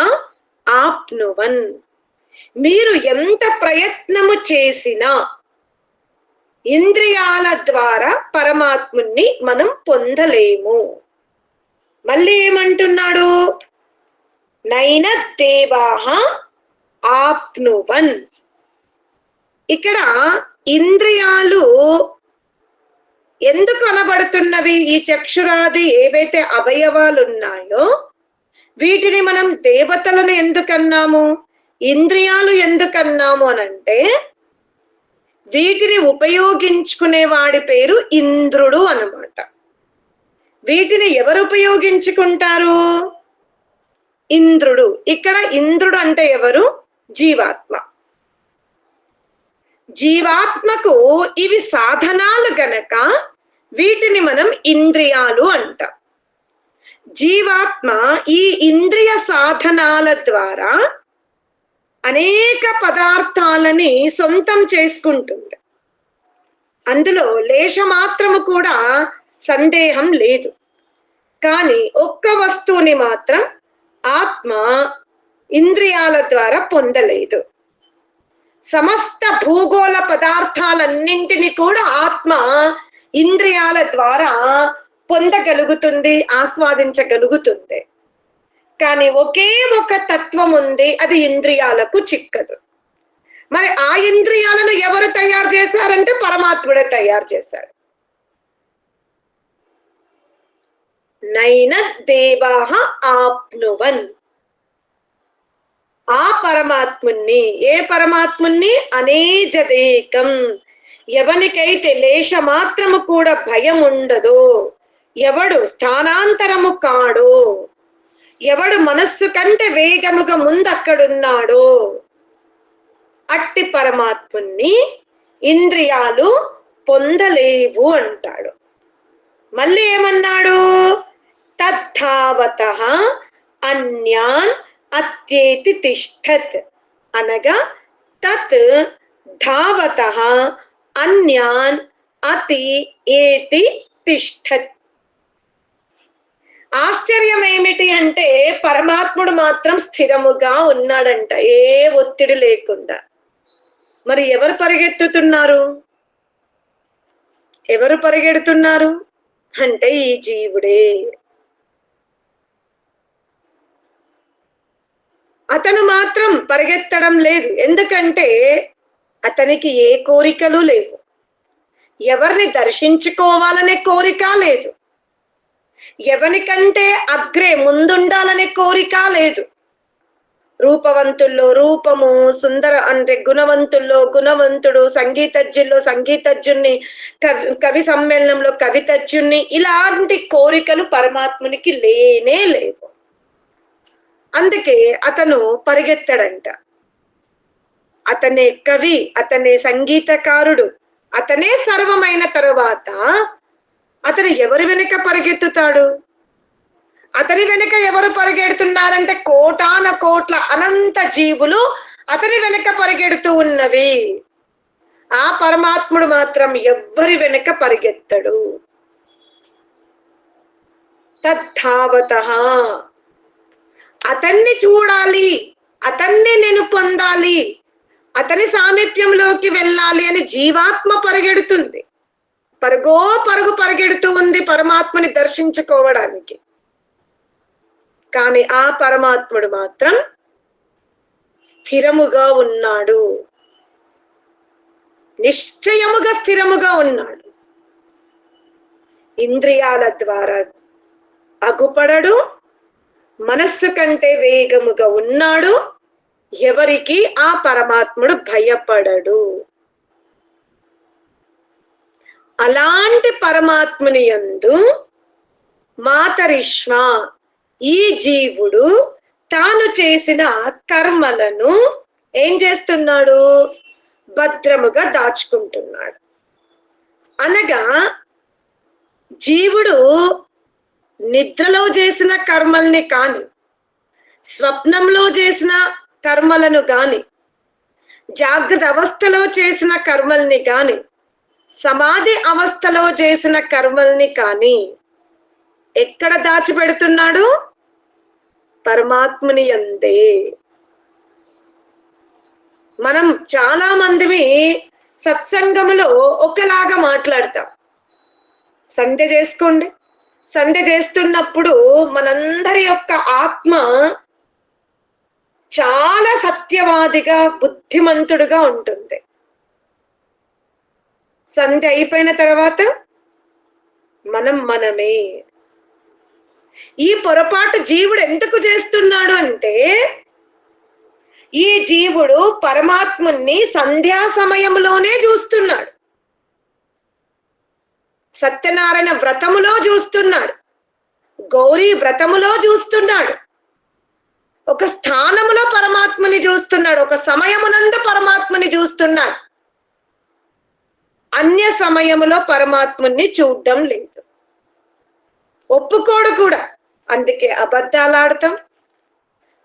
ఆప్నువన్. మీరు ఎంత ప్రయత్నము చేసినా ఇంద్రియాల ద్వారా పరమాత్ముని మనం పొందలేము. మళ్ళీ ఏమంటున్నాడు? నైన దేవాః ఆప్నువన్. ఇక్కడ ఇంద్రియాలు ఎందుకు అనబడుతున్నవి? ఈ చక్షురాది ఏవైతే అవయవాలు ఉన్నాయో వీటిని మనం దేవతలను ఎందుకన్నాము, ఇంద్రియాలు ఎందుకన్నాము అనంటే, వీటిని ఉపయోగించుకునే వాడి పేరు ఇంద్రుడు అన్నమాట. వీటిని ఎవరు ఉపయోగించుకుంటారు? ఇంద్రుడు. ఇక్కడ ఇంద్రుడు అంటే ఎవరు? జీవాత్మ. జీవాత్మకు ఇవి సాధనాలు గనక వీటిని మనం ఇంద్రియాలు అంటాం. జీవాత్మ ఈ ఇంద్రియ సాధనాల ద్వారా అనేక పదార్థాలని సొంతం చేసుకుంటుంది. అందులో లేశమాత్రము కూడా సందేహం లేదు. కానీ ఒక్క వస్తువుని మాత్రం ఆత్మ ఇంద్రియాల ద్వారా పొందలేదు. సమస్త భూగోళ పదార్థాలన్నింటినీ కూడా ఆత్మ ఇంద్రియాల ద్వారా పొందగలుగుతుంది, ఆస్వాదించగలుగుతుంది. కానీ ఒకే ఒక తత్వం ఉంది, అది ఇంద్రియాలకు చిక్కదు. మరి ఆ ఇంద్రియాలను ఎవరు తయారు చేశారంటే పరమాత్ముడే తయారు చేశాడు. నైన దేవాః ఆప్నువన్. ఆ పరమాత్ముని, ఏ పరమాత్ముని? అనేజదేకం, ఎవనికైతే లేశ మాత్రము కూడా భయం ఉండదో, ఎవడు స్థానాంతరము కాడో, ఎవడు మనస్సు కంటే వేగముగా ముందక్కడున్నాడో, అట్టి పరమాత్ముని ఇంద్రియాలు పొందలేవు అంటాడు. మళ్ళీ ఏమన్నాడు? తద్ధావతః అన్యాన్ అత్యేతి తిష్టత్ అనగా తత్ ధావతః అన్యాన్ అతి ఏతి తిష్టత్. ఆశ్చర్యం ఏమిటి అంటే పరమాత్ముడు మాత్రం స్థిరముగా ఉన్నాడంట, ఏ ఒత్తిడి లేకుండా. మరి ఎవరు పరిగెత్తుతున్నారు? ఎవరు పరిగెడుతున్నారు అంటే ఈ జీవుడే. అతను మాత్రం పరిగెత్తడం లేదు, ఎందుకంటే అతనికి ఏ కోరికలు లేవు, ఎవరిని దర్శించుకోవాలనే కోరిక లేదు, ఎవరికంటే అగ్రే ముందుండాలనే కోరిక లేదు. రూపవంతుల్లో రూపము, సుందర అంటే గుణవంతుల్లో గుణవంతుడు, సంగీతజ్ఞుల్లో సంగీతజ్ఞుణ్ణి, కవి సమ్మేళనంలో కవితజ్ఞుణ్ణి, ఇలాంటి కోరికలు పరమాత్మునికి లేనే లేవు. అందుకే అతను పరిగెత్తడంట. అతనే కవి, అతనే సంగీతకారుడు, అతనే సర్వమైన తరువాత అతను ఎవరి వెనుక పరిగెత్తుతాడు? అతని వెనుక ఎవరు పరిగెడుతున్నారంటే కోటాన కోట్ల అనంత జీవులు అతని వెనుక పరిగెడుతూ ఉన్నవి. ఆ పరమాత్ముడు మాత్రం ఎవ్వరి వెనుక పరిగెత్తడు. తద్ధావతః, అతన్ని చూడాలి, అతన్ని నేను పొందాలి, అతని సామీప్యంలోకి వెళ్ళాలి అని జీవాత్మ పరిగెడుతుంది. పరుగో పరుగు పరిగెడుతూ ఉంది పరమాత్మని దర్శించుకోవడానికి. కానీ ఆ పరమాత్ముడు మాత్రం స్థిరముగా ఉన్నాడు, నిశ్చయముగా స్థిరముగా ఉన్నాడు. ఇంద్రియాల ద్వారా అగుపడడు, మనస్సు కంటే వేగముగా ఉన్నాడు, ఎవరికి ఆ పరమాత్ముడు భయపడడు. అలాంటి పరమాత్ముని యందు మాతరిష్వ, ఈ జీవుడు తాను చేసిన కర్మలను ఏం చేస్తున్నాడు? భద్రముగా దాచుకుంటున్నాడు. అనగా జీవుడు నిద్రలో చేసిన కర్మల్ని కాని, స్వప్నంలో చేసిన కర్మలను గాని, జాగ్రత్త అవస్థలో చేసిన కర్మల్ని గాని, సమాధి అవస్థలో చేసిన కర్మల్ని కానీ ఎక్కడ దాచిపెడుతున్నాడు? పరమాత్ముని యందే. మనం చాలా మందివి సత్సంగములో ఒకలాగా మాట్లాడతాం. సంధ్య చేసుకోండి, సంధ్య చేస్తున్నప్పుడు మనందరి యొక్క ఆత్మ చాలా సత్యవాదిగా, బుద్ధిమంతుడుగా ఉంటుంది. సంధ్య అయిపోయిన తర్వాత మనమే. ఈ పొరపాటు జీవుడు ఎందుకు చేస్తున్నాడు అంటే, ఈ జీవుడు పరమాత్ముని సంధ్యా సమయంలోనే చూస్తున్నాడు, సత్యనారాయణ వ్రతములో చూస్తున్నాడు, గౌరీ వ్రతములో చూస్తున్నాడు, ఒక స్థానములో పరమాత్మని చూస్తున్నాడు, ఒక సమయమునందు పరమాత్మని చూస్తున్నాడు. అన్య సమయములో పరమాత్ముని చూడడం లేదు, ఒప్పుకోడు కూడా. అందుకే అబద్ధాలు ఆడతాం,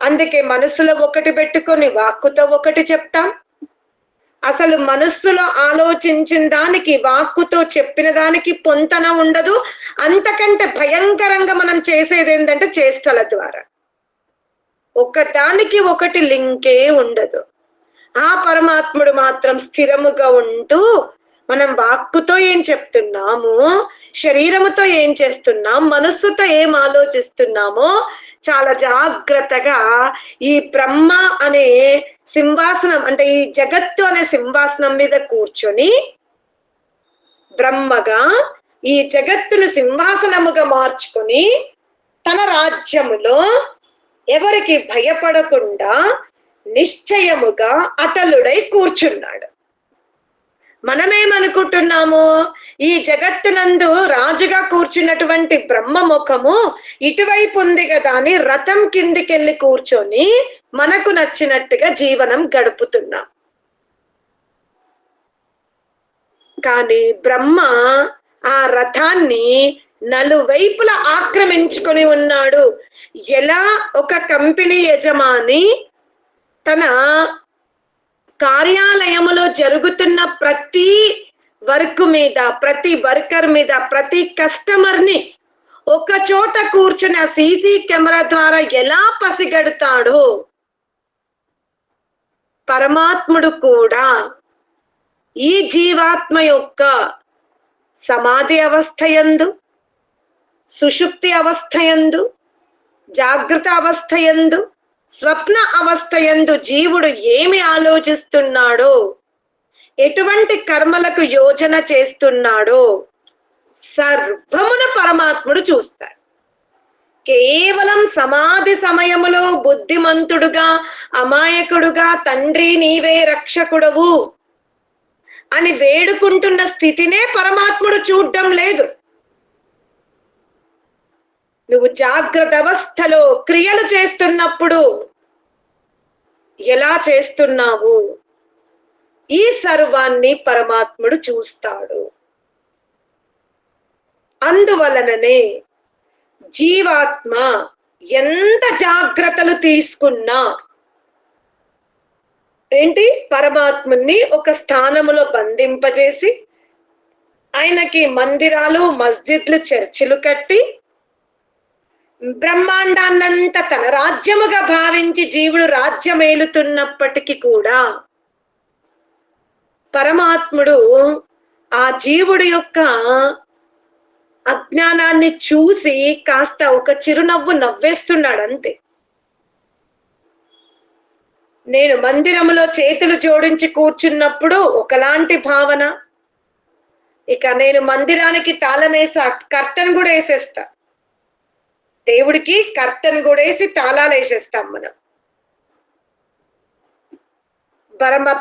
అందుకే మనసులో ఒకటి పెట్టుకొని వాక్కుతో ఒకటి చెప్తాం. అసలు మనస్సులో ఆలోచించిన దానికి వాక్కుతో చెప్పిన దానికి పొంతన ఉండదు. అంతకంటే భయంకరంగా మనం చేసేది ఏంటంటే చేష్టల ద్వారా, ఒకదానికి ఒకటి లింకే ఉండదు. ఆ పరమాత్ముడు మాత్రం స్థిరముగా ఉంటూ మనం వాక్కుతో ఏం చెప్తున్నాము, శరీరముతో ఏం చేస్తున్నాం, మనస్సుతో ఏం ఆలోచిస్తున్నామో చాలా జాగ్రత్తగా ఈ బ్రహ్మ అనే సింహాసనం అంటే ఈ జగత్తు అనే సింహాసనం మీద కూర్చొని బ్రహ్మగా ఈ జగత్తును సింహాసనముగా మార్చుకొని తన రాజ్యములో ఎవరికి భయపడకుండా నిశ్చయముగా అటలుడై కూర్చున్నాడు. మనమేమనుకుంటున్నాము, ఈ జగత్తునందు రాజుగా కూర్చున్నటువంటి బ్రహ్మ ముఖము ఇటువైపు ఉంది కదా అని రథం కిందికెళ్ళి కూర్చొని మనకు నచ్చినట్టుగా జీవనం గడుపుతున్నాం. కానీ బ్రహ్మ ఆ రథాన్ని నలువైపులా ఆక్రమించుకొని ఉన్నాడు. ఎలా ఒక కంపెనీ యజమాని తన కార్యాలయములో జరుగుతున్న ప్రతి వర్క్ మీద, ప్రతి వర్కర్ మీద, ప్రతి కస్టమర్ ని ఒక చోట కూర్చుని ఆ సీసీ కెమెరా ద్వారా ఎలా పసిగడతాడో, పరమాత్ముడు కూడా ఈ జీవాత్మ యొక్క సమాధి అవస్థయందు, సుషుప్తి అవస్థయందు, జాగృత అవస్థయందు, స్వప్న అవస్థయందు జీవుడు ఏమి ఆలోచిస్తున్నాడో, ఎటువంటి కర్మలకు యోజన చేస్తున్నాడో సర్వమును పరమాత్ముడు చూస్తాడు. కేవలం సమాధి సమయములో బుద్ధిమంతుడుగా, అమాయకుడుగా తండ్రి నీవే రక్షకుడవు అని వేడుకుంటున్న స్థితినే పరమాత్ముడు చూడడం లేదు. నువ్వు జాగ్రత్త అవస్థలో క్రియలు చేస్తున్నప్పుడు ఎలా చేస్తున్నావు, ఈ సర్వాన్ని పరమాత్ముడు చూస్తాడు. అందువలననే జీవాత్మ ఎంత జాగ్రత్తలు తీసుకున్నా ఏంటి, పరమాత్ముని ఒక స్థానములో బంధింపజేసి ఆయనకి మందిరాలు, మస్జిద్లు, చర్చిలు కట్టి బ్రహ్మాండాన్నంతా తన రాజ్యముగా భావించి జీవుడు రాజ్యమేలుతున్నప్పటికీ కూడా పరమాత్ముడు ఆ జీవుడు యొక్క అజ్ఞానాన్ని చూసి కాస్త ఒక చిరునవ్వు నవ్వేస్తున్నాడు అంతే. నేను మందిరములో చేతులు జోడించి కూర్చున్నప్పుడు ఒకలాంటి భావన, ఇక నేను మందిరానికి తాళమేసా, కర్టన్ కూడా వేసేస్తా, దేవుడికి కర్టన్ కూడా వేసి తాళాలు వేసేస్తాం మనం.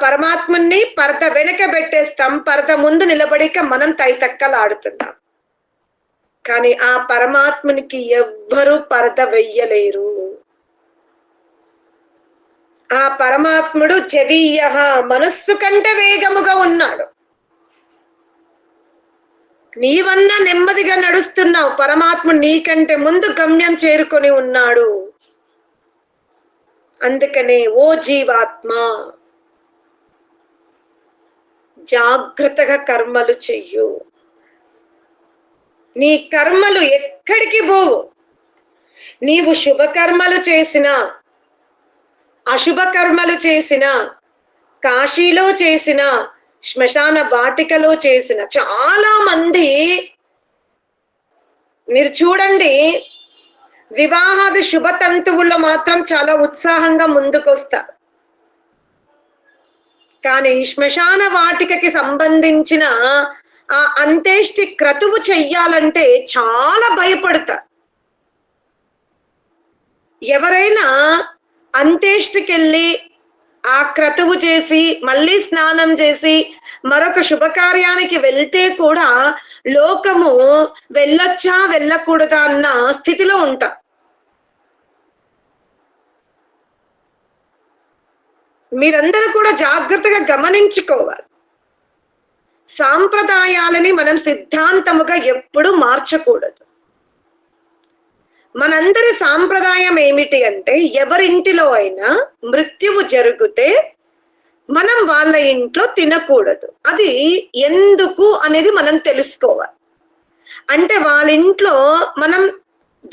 పరమాత్ముని పరద వెనక పెట్టేస్తాం, పరద ముందు నిలబడిక మనం తైతక్కలు ఆడుతున్నాం. కానీ ఆ పరమాత్మునికి ఎవ్వరూ పరద వెయ్యలేరు. ఆ పరమాత్ముడు జవీయ, మనస్సు కంటే వేగముగా ఉన్నాడు. నీవన్నా నెమ్మదిగా నడుస్తున్నావు, పరమాత్ముడు నీకంటే ముందు గమ్యం చేరుకొని ఉన్నాడు. అందుకనే ఓ జీవాత్మ, జాగ్రత్తగా కర్మలు చెయ్యు. నీ కర్మలు ఎక్కడికి పోవు. నీవు శుభకర్మలు చేసినా, అశుభ కర్మలు చేసిన, కాశీలో చేసిన, శ్మశాన వాటికలో చేసిన చాలా మంది మీరు చూడండి, వివాహాది శుభతంతువుల్లో మాత్రం చాలా ఉత్సాహంగా ముందుకొస్తారు. కానీ శ్మశాన వాటికకి సంబంధించిన ఆ అంత్యేష్టి క్రతువు చెయ్యాలంటే చాలా భయపడతారు. ఎవరైనా అంత్యేష్టికెళ్ళి ఆ క్రతువు చేసి మళ్ళీ స్నానం చేసి మరొక శుభకార్యానికి వెళ్తే కూడా లోకము వెళ్ళొచ్చా వెళ్ళకూడదా అన్న స్థితిలో ఉంటాం. మీరందరూ కూడా జాగ్రత్తగా గమనించుకోవాలి. సాంప్రదాయాలని మనం సిద్ధాంతముగా ఎప్పుడూ మార్చకూడదు. మనందరి సాంప్రదాయం ఏమిటి అంటే, ఎవరింటిలో అయినా మృత్యువు జరిగితే మనం వాళ్ళ ఇంట్లో తినకూడదు. అది ఎందుకు అనేది మనం తెలుసుకోవాలి. అంటే వాళ్ళ ఇంట్లో మనం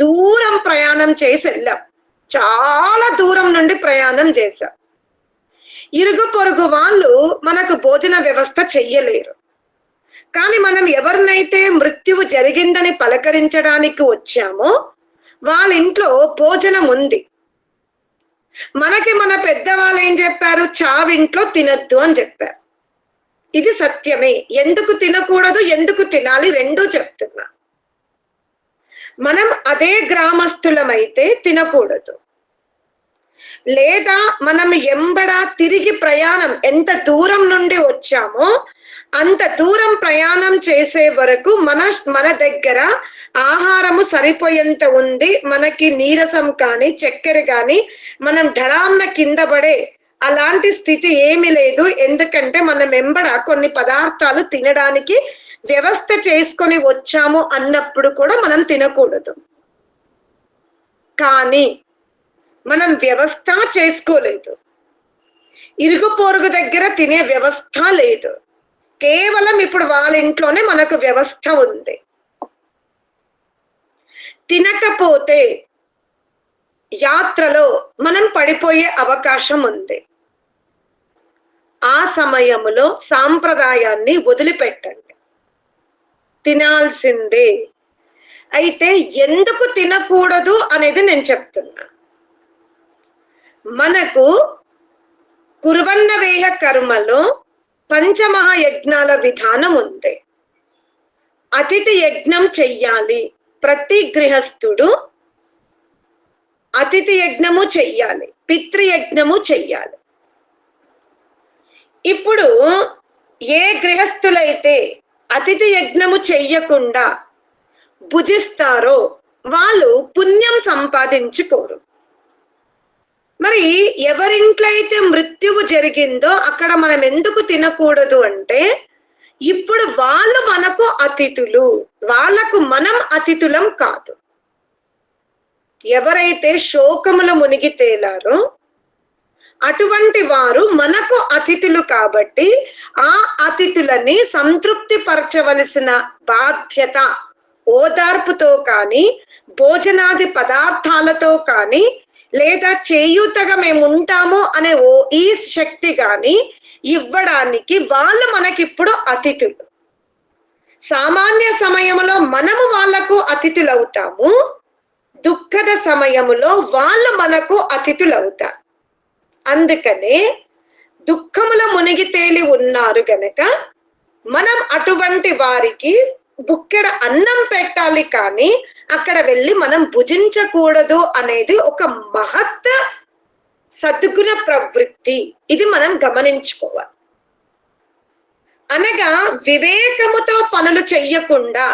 దూరం ప్రయాణం చేసి వెళ్ళాం, చాలా దూరం నుండి ప్రయాణం చేశాం. ఇరుగు పొరుగు వాళ్ళు మనకు భోజన వ్యవస్థ చెయ్యలేరు. కానీ మనం ఎవరినైతే మృత్యువు జరిగిందని పలకరించడానికి వచ్చామో వాళ్ళ ఇంట్లో భోజనం ఉంది. మనకి మన పెద్దవాళ్ళు ఏం చెప్పారు, చావింట్లో తినద్దు అని చెప్పారు. ఇది సత్యమే. ఎందుకు తినకూడదు, ఎందుకు తినాలి రెండూ చెప్తున్నా. మనం అదే గ్రామస్తులమైతే తినకూడదు, లేదా మనం ఎంబడా తిరిగి ప్రయాణం ఎంత దూరం నుండి వచ్చామో అంత దూరం ప్రయాణం చేసే వరకు మన దగ్గర ఆహారము సరిపోయేంత ఉంది, మనకి నీరసం కానీ చక్కెర కానీ మనం ఢడాన్న కింద పడే అలాంటి స్థితి ఏమీ లేదు. ఎందుకంటే మనం వెంబడ కొన్ని పదార్థాలు తినడానికి వ్యవస్థ చేసుకొని వచ్చాము అన్నప్పుడు కూడా మనం తినకూడదు. కానీ మనం వ్యవస్థ చేసుకోలేదు, ఇరుగు పొరుగు దగ్గర తినే వ్యవస్థ లేదు, కేవలం ఇప్పుడు వాళ్ళ ఇంట్లోనే మనకు వ్యవస్థ ఉంది. తినకపోతే యాత్రలో మనం పడిపోయే అవకాశం ఉంది. ఆ సమయంలో సాంప్రదాయాన్ని వదిలిపెట్టండి, తినాల్సిందే. అయితే ఎందుకు తినకూడదు అనేది నేను చెప్తున్నా. మనకు కుర్వన్నవేహ కర్మలో పంచమహాయజ్ఞాల విధానం ఉంది. అతిథి యజ్ఞం చెయ్యాలి, ప్రతి గృహస్థుడు అతిథి యజ్ఞము చెయ్యాలి, పితృయజ్ఞము చెయ్యాలి. ఇప్పుడు ఏ గృహస్థులైతే అతిథి యజ్ఞము చెయ్యకుండా భుజిస్తారో వాళ్ళు పుణ్యం సంపాదించుకోరు. మరి ఎవరింట్లో అయితే మృత్యువు జరిగిందో అక్కడ మనం ఎందుకు తినకూడదు అంటే, ఇప్పుడు వాళ్ళు మనకు అతిథులు, వాళ్ళకు మనం అతిథులం కాదు. ఎవరైతే శోకములు మునిగి తేలారో అటువంటి వారు మనకు అతిథులు కాబట్టి ఆ అతిథులని సంతృప్తి పరచవలసిన బాధ్యత ఓదార్పుతో కానీ భోజనాది పదార్థాలతో కానీ లేదా చేయూతగా మేము ఉంటాము అనే ఈ శక్తి గాని ఇవ్వడానికి వాళ్ళు మనకిప్పుడు అతిథులు. సామాన్య సమయంలో మనము వాళ్లకు అతిథులవుతాము, దుఃఖద సమయములో వాళ్ళు మనకు అతిథులవుతారు. అందుకనే దుఃఖముల మునిగి తేలి ఉన్నారు గనక మనం అటువంటి వారికి బుక్కెడ అన్నం పెట్టాలి, కానీ అక్కడ వెళ్ళి మనం భుజించకూడదు అనేది ఒక మహత్ సద్గుణ ప్రవృత్తి. ఇది మనం గమనించుకోవాలి. అనగా వివేకముతో పనులు చెయ్యకుండా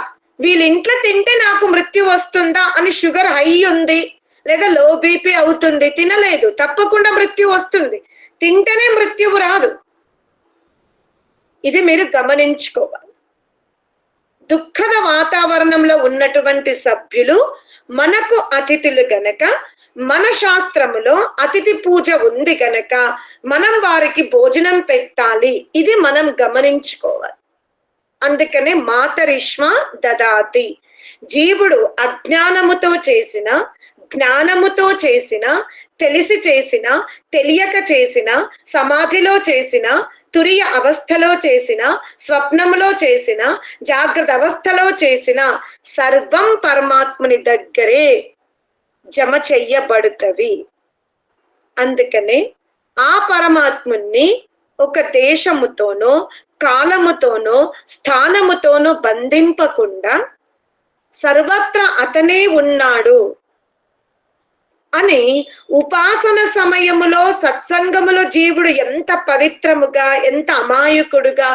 వీళ్ళింట్లో తింటే నాకు మృత్యు వస్తుందా అని షుగర్ హై ఉంది లేదా లో బీపీ అవుతుంది, తినలేదు, తప్పకుండా మృత్యు వస్తుంది, తింటేనే మృత్యువు రాదు. ఇది మీరు గమనించుకోవాలి. దుఃఖద వాతావరణంలో ఉన్నటువంటి సభ్యులు మనకు అతిథులు గనక మన శాస్త్రములో అతిథి పూజ ఉంది గనక మనం వారికి భోజనం పెట్టాలి. ఇది మనం గమనించుకోవాలి. అందుకనే మాతరిష్మ దదాతి. జీవుడు అజ్ఞానముతో చేసిన, జ్ఞానముతో చేసిన, తెలిసి చేసిన, తెలియక చేసిన, సమాధిలో చేసిన, తురియ అవస్థలో చేసిన, స్వప్నంలో చేసిన, జాగ్రత్త అవస్థలో చేసిన సర్వం పరమాత్ముని దగ్గరే జమ చెయ్యబడుతవి. అందుకనే ఆ పరమాత్ముని ఒక దేశముతోనో కాలముతోనో స్థానముతోనో బంధింపకుండా సర్వత్రా అతనే ఉన్నాడు అని ఉపాసన సమయములో సత్సంగములో జీవుడు ఎంత పవిత్రముగా, ఎంత అమాయకుడుగా,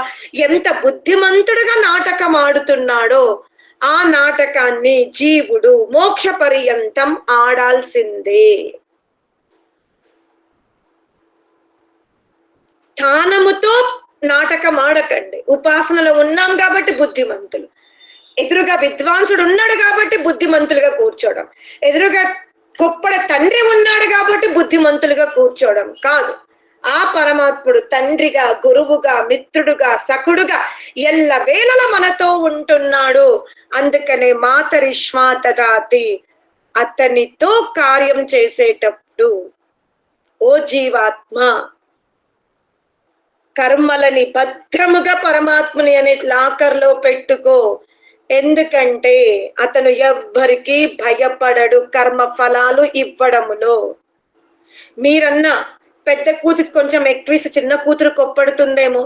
ఎంత బుద్ధిమంతుడుగా నాటకం ఆడుతున్నాడో ఆ నాటకాన్ని జీవుడు మోక్ష పర్యంతం ఆడాల్సిందే. స్థానముతో నాటకం ఆడకండి. ఉపాసనలో ఉన్నాం కాబట్టి బుద్ధిమంతులు, ఎదురుగా విద్వాంసుడు ఉన్నాడు కాబట్టి బుద్ధిమంతులుగా కూర్చోవడం, ఎదురుగా గొప్ప తండ్రి ఉన్నాడు కాబట్టి బుద్ధిమంతులుగా కూర్చోవడం కాదు. ఆ పరమాత్ముడు తండ్రిగా, గురువుగా, మిత్రుడుగా, సఖుడుగా ఎల్ల వేళల మనతో ఉంటున్నాడు. అందుకనే మాతరిష్మా దదాతి. అతనితో కార్యం చేసేటప్పుడు ఓ జీవాత్మ కర్మలని భద్రముగా పరమాత్ముని అనే లాకర్లో పెట్టుకో. ఎందుకంటే అతను ఎవ్వరికి భయపడడు కర్మ ఫలాలు ఇవ్వడములో. మీరన్నా పెద్ద కూతురు కొంచెం ఎక్కువ చిన్న కూతురు కొప్పడుతుందేమో,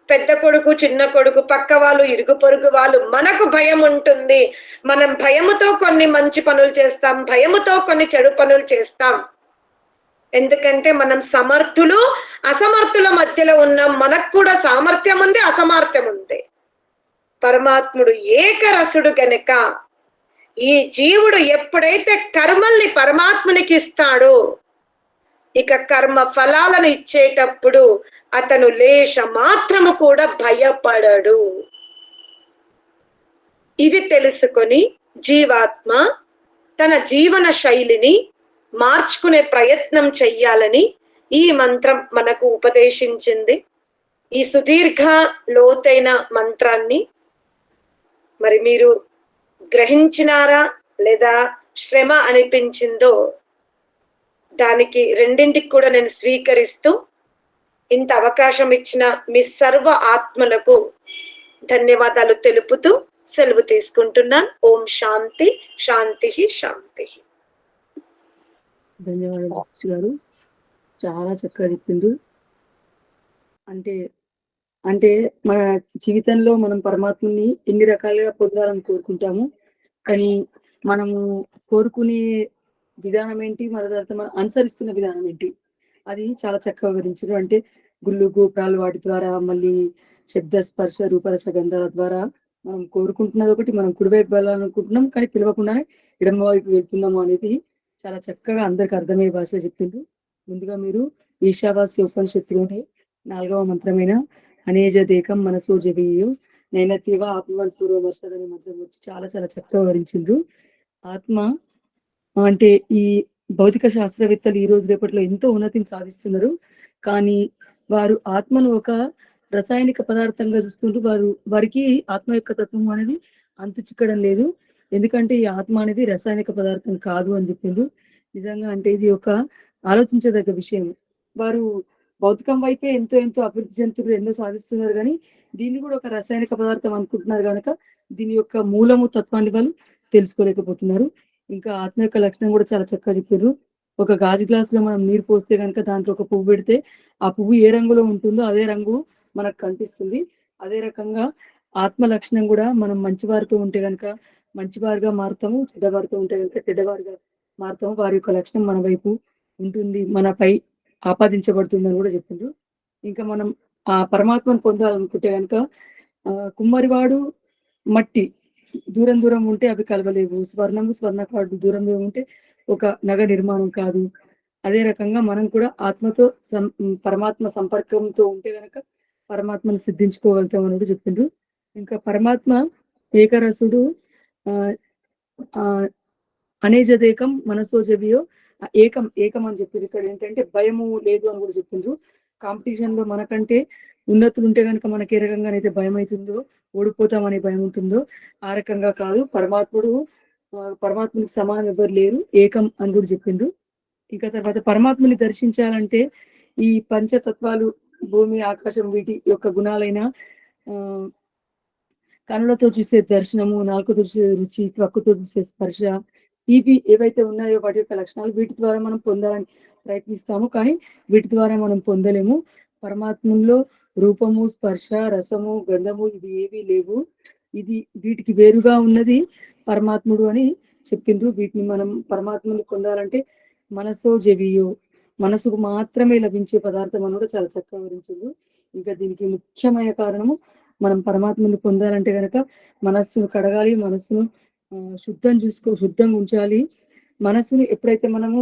పెద్ద కొడుకు, చిన్న కొడుకు, పక్క వాళ్ళు, ఇరుగు పొరుగు వాళ్ళు, మనకు భయం ఉంటుంది. మనం భయముతో కొన్ని మంచి పనులు చేస్తాం, భయముతో కొన్ని చెడు పనులు చేస్తాం. ఎందుకంటే మనం సమర్థులు అసమర్థుల మధ్యలో ఉన్నాం. మనకు కూడా సామర్థ్యం ఉంది, అసమర్థ్యం ఉంది. పరమాత్ముడు ఏకరసుడు గనక ఈ జీవుడు ఎప్పుడైతే కర్మల్ని పరమాత్మునికి ఇస్తాడో, ఇక కర్మ ఫలాలను ఇచ్చేటప్పుడు అతను లేశ మాత్రము కూడా భయపడడు. ఇది తెలుసుకొని జీవాత్మ తన జీవన శైలిని మార్చుకునే ప్రయత్నం చెయ్యాలని ఈ మంత్రం మనకు ఉపదేశించింది. ఈ సుదీర్ఘ లోతైన మంత్రాన్ని మరి మీరు గ్రహించినారా లేదా శ్రమ అనిపించిందో, దానికి రెండింటికి కూడా నేను స్వీకరిస్తూ ఇంత అవకాశం ఇచ్చిన మీ సర్వ ఆత్మలకు ధన్యవాదాలు తెలుపుతూ సెలవు తీసుకుంటున్నాను. ఓం శాంతి శాంతి శాంతి. ధన్యవాదాలు గారు, చాలా చక్కగా చెప్పిండ్రు. అంటే అంటే మన జీవితంలో మనం పరమాత్మని ఎన్ని రకాలుగా పొందాలని కోరుకుంటాము, కానీ మనము కోరుకునే విధానం ఏంటి, మన తర్వాత మనం అనుసరిస్తున్న విధానం ఏంటి, అది చాలా చక్కగా వివరించారు. అంటే గుళ్ళు గోపురాలు వాటి ద్వారా, మళ్ళీ శబ్ద స్పర్శ రూపరస గంధాల ద్వారా మనం కోరుకుంటున్నది ఒకటి, మనం కుడివైపు వెళ్ళాలనుకుంటున్నాం కానీ పిలవకుండానే ఎడమ వైపు వెళ్తున్నాము అనేది చాలా చక్కగా అందరికి అర్థమయ్యే భాష చెప్పిండ్రు. ముందుగా మీరు ఈశావాస్య ఉపనిషత్తులోని 4వ మంత్రమైన అనేజదేకం మనసో జవీయు నైనతీవ ఆత్మవన్ పూర్వమర్శద్ అనే మంత్రం వచ్చి చాలా చాలా చక్కగా వివరించిండ్రు. ఆత్మ అంటే ఈ భౌతిక శాస్త్రవేత్తలు ఈ రోజు రేపట్లో ఎంతో ఉన్నతిని సాధిస్తున్నారు, కానీ వారు ఆత్మను ఒక రసాయనిక పదార్థంగా చూస్తుంటూ వారికి ఆత్మ యొక్క తత్వం అనేది అంతు చిక్కడం లేదు. ఎందుకంటే ఈ ఆత్మ అనేది రసాయనిక పదార్థం కాదు అని చెప్పిండ్రు. నిజంగా అంటే ఇది ఒక ఆలోచించదగ్గ విషయం. వారు భౌతికం వైపే ఎంతో ఎంతో అభివృద్ధి చెందుతున్నారు, ఎన్నో సాధిస్తున్నారు, కానీ దీన్ని కూడా ఒక రసాయనిక పదార్థం అనుకుంటున్నారు కనుక దీని యొక్క మూలము తత్వాన్ని వాళ్ళు తెలుసుకోలేకపోతున్నారు. ఇంకా ఆత్మ యొక్క లక్షణం కూడా చాలా చక్కగా చెప్పారు. ఒక గాజు గ్లాసులో మనం నీరు పోస్తే కనుక దాంట్లో ఒక పువ్వు పెడితే ఆ పువ్వు ఏ రంగులో ఉంటుందో అదే రంగు మనకు కనిపిస్తుంది. అదే రకంగా ఆత్మ లక్షణం కూడా మనం మంచివారితో ఉంటే కనుక మంచివారిగా మారుతాము, చెడ్డవారితో ఉంటే కనుక చెడ్డవారిగా మారుతాము. వారి యొక్క లక్షణం మన వైపు ఉంటుంది, మనపై ఆపాదించబడుతుంది అని కూడా చెప్పిండ్రు. ఇంకా మనం ఆ పరమాత్మను పొందాలనుకుంటే కనుక కుమ్మరివాడు మట్టి దూరం దూరం ఉంటే అవి కలవలేవు, స్వర్ణకాడు దూరం దూరం ఉంటే ఒక నగ నిర్మాణం కాదు. అదే రకంగా మనం కూడా ఆత్మతో పరమాత్మ సంపర్కంతో ఉంటే కనుక పరమాత్మను సిద్ధించుకోగలుగుతాం అని కూడా చెప్పిండ్రు. ఇంకా పరమాత్మ ఏకరసుడు, అనేజదేకం మనసో జవియో ఏకం ఏకం అని చెప్పింది. ఇక్కడ ఏంటంటే భయము లేదు అని కూడా చెప్పిండ్రు. కాంపిటీషన్ లో మనకంటే ఉన్నతులు ఉంటే కనుక మనకి ఏ రకంగా అయితే భయం అవుతుందో, ఓడిపోతామనే భయం ఉంటుందో, ఆ రకంగా కాదు. పరమాత్మనికి సమానం ఎవరు లేరు, ఏకం అని కూడా చెప్పిండ్రు. ఇంకా తర్వాత పరమాత్మని దర్శించాలంటే ఈ పంచతత్వాలు భూమి ఆకాశం వీటి యొక్క గుణాలైన కనులతో చూసే దర్శనము, నాలుకతో చూసే రుచి, త్వక్కుతో చూసే స్పర్శ, ఇవి ఏవైతే ఉన్నాయో వాటి యొక్క లక్షణాలు వీటి ద్వారా మనం పొందాలని ప్రయత్నిస్తాము, కానీ వీటి ద్వారా మనం పొందలేము. పరమాత్మలో రూపము, స్పర్శ, రసము, గంధము ఇవి ఏవి లేవు. వీటికి వేరుగా ఉన్నది పరమాత్ముడు అని చెప్పిండ్రు. వీటిని మనం పరమాత్మని పొందాలంటే మనసో జవియో, మనసుకు మాత్రమే లభించే పదార్థం అని కూడా చాలా చక్కగా వివరించిండ్రు. ఇంకా దీనికి ముఖ్యమైన కారణము మనం పరమాత్మని పొందాలంటే కనుక మనస్సును కడగాలి, మనస్సును శుద్ధంగా ఉంచాలి. మనస్సును ఎప్పుడైతే మనము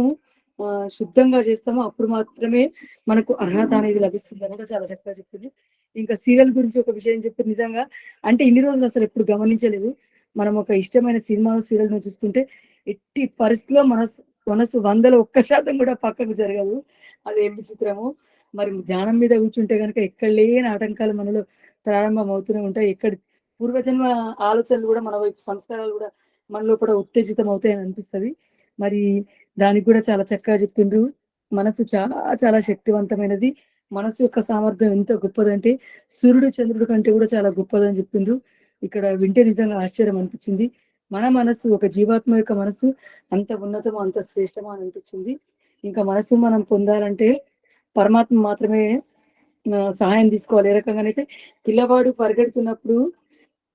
శుద్ధంగా చేస్తామో అప్పుడు మాత్రమే మనకు అర్హత అనేది లభిస్తుంది అని కూడా చాలా చక్కగా చెప్పింది. ఇంకా సీరియల్ గురించి ఒక విషయం చెప్పి, నిజంగా అంటే ఇన్ని రోజులు అసలు ఎప్పుడు గమనించలేదు. మనం ఒక ఇష్టమైన సినిమా సీరియల్ ను చూస్తుంటే ఎట్టి పరిస్థితిలో మనసు 100% కూడా పక్కకు జరగదు. అది ఏం విచిత్రము. మరి ధ్యానం మీద కూర్చుంటే కనుక ఎక్కడ లేని ఆటంకాలు మనలో ప్రారంభం అవుతూనే ఉంటాయి. ఎక్కడ పూర్వజన్మ ఆలోచనలు కూడా మన వైపు, సంస్కారాలు కూడా మనలో కూడా ఉత్తేజితం అవుతాయని అనిపిస్తుంది. మరి దానికి కూడా చాలా చక్కగా చెప్పిండ్రు. మనసు చాలా చాలా శక్తివంతమైనది. మనసు యొక్క సామర్థ్యం ఎంత గొప్పదంటే సూర్యుడు చంద్రుడు కంటే కూడా చాలా గొప్పదని చెప్పిండ్రు. ఇక్కడ వింటే నిజంగా ఆశ్చర్యం అనిపించింది. మన మనసు, ఒక జీవాత్మ యొక్క మనసు అంత ఉన్నతమో అంత శ్రేష్టమో అని అనిపించింది. ఇంకా మనసు మనం పొందాలంటే పరమాత్మ మాత్రమే సహాయం తీసుకోవాలి. ఏ రకంగానైతే పిల్లవాడు పరిగెడుతున్నప్పుడు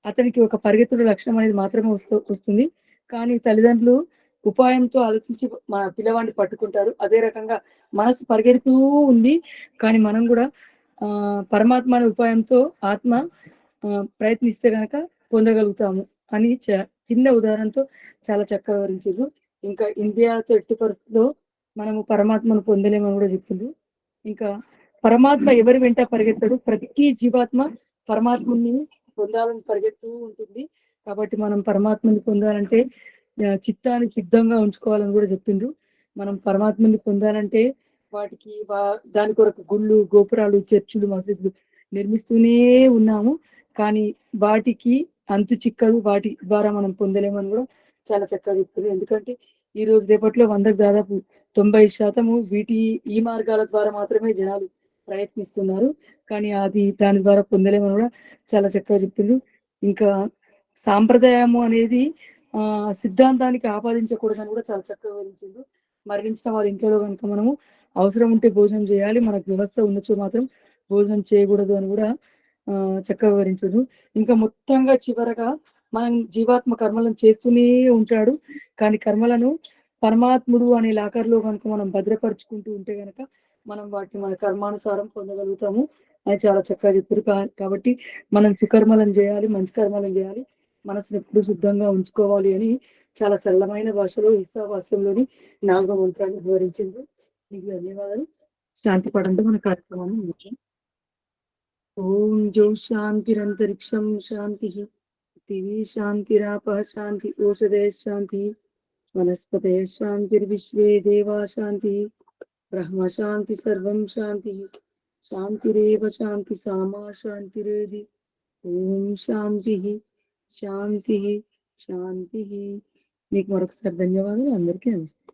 అతనికి ఒక పరిగెత్తుడు లక్షణం అనేది మాత్రమే వస్తుంది, కానీ తల్లిదండ్రులు ఉపాయంతో ఆలోచించి మన పిల్లవాడిని పట్టుకుంటారు. అదే రకంగా మనసు పరిగెడుతూ ఉంది. కానీ మనం కూడా పరమాత్మ అనే ఉపాయంతో ఆత్మ ప్రయత్నిస్తే గనక పొందగలుగుతాము అని చిన్న ఉదాహరణతో చాలా చక్కగా వివరించారు. ఇంకా ఇండియాతో ఎట్టి పరిస్థితిలో మనము పరమాత్మను పొందలేమని కూడా చెప్పిండ్రు. ఇంకా పరమాత్మ ఎవరి వెంట పరిగెత్తాడు, ప్రతి జీవాత్మ పరమాత్మని పొందాలని పరిగెత్తూ ఉంటుంది. కాబట్టి మనం పరమాత్మని పొందాలంటే చిత్తాన్ని సిద్ధంగా ఉంచుకోవాలని కూడా చెప్పిండ్రు. మనం పరమాత్మని పొందాలంటే వాటికి దాని కొరకు గుళ్ళు, గోపురాలు, చర్చిలు, మసీదులు నిర్మిస్తూనే ఉన్నాము. కానీ వాటికి అంతు చిక్కదు, వాటి ద్వారా మనం పొందలేమని కూడా చాలా చక్కగా చెప్తుంది. ఎందుకంటే ఈ రోజు రేపట్లో 100కు దాదాపు 90% ఈ మార్గాల ద్వారా మాత్రమే జనాలు ప్రయత్నిస్తున్నారు. కానీ అది దాని ద్వారా పొందలేమని కూడా చాలా చక్కగా చెప్తుంది. ఇంకా సాంప్రదాయము అనేది సిద్ధాంతానికి ఆపాదించకూడదని కూడా చాలా చక్కగా వివరించింది. మరణించిన వాళ్ళ ఇంట్లో కనుక మనము అవసరం ఉంటే భోజనం చేయాలి, మనకు వ్యవస్థ ఉన్నచో మాత్రం భోజనం చేయకూడదు అని కూడా చక్కగా వివరించదు. ఇంకా మొత్తంగా చివరగా మనం జీవాత్మ కర్మలను చేస్తూనే ఉంటాడు. కానీ కర్మలను పరమాత్ముడు అనే లాకర్లో కనుక మనం భద్రపరుచుకుంటూ ఉంటే గనక మనం వాటిని మన కర్మానుసారం పొందగలుగుతాము అని చాలా చక్కగా చెప్పారు. కాబట్టి మనం సుకర్మలను చేయాలి, మంచి కర్మలను చేయాలి, మనసును ఎప్పుడు శుద్ధంగా ఉంచుకోవాలి అని చాలా సరళమైన భాషలో ఈశావాస్యంలోని 4వ మంత్రాన్ని వివరించింది. మీకు ధన్యవాదాలు. శాంతి పడంతో మన కార్యక్రమాన్ని ముఖ్యం. ఓం జో శాంతిరంతరిక్షం శాంతి, పృథివీ శాంతిరాపః శాంతి, ఓషధయ శాంతి, వనస్పతయ శాంతిర్విశ్వే దేవా శాంతి, బ్రహ్మ శాంతి, సర్వం శాంతి, శాంతిరేవ శాంతి సామా శాంతిరేది. ఓం శాంతి శాంతి శాంతి. మీకు మరొకసారి ధన్యవాదాలు. అందరికీ నమస్తే.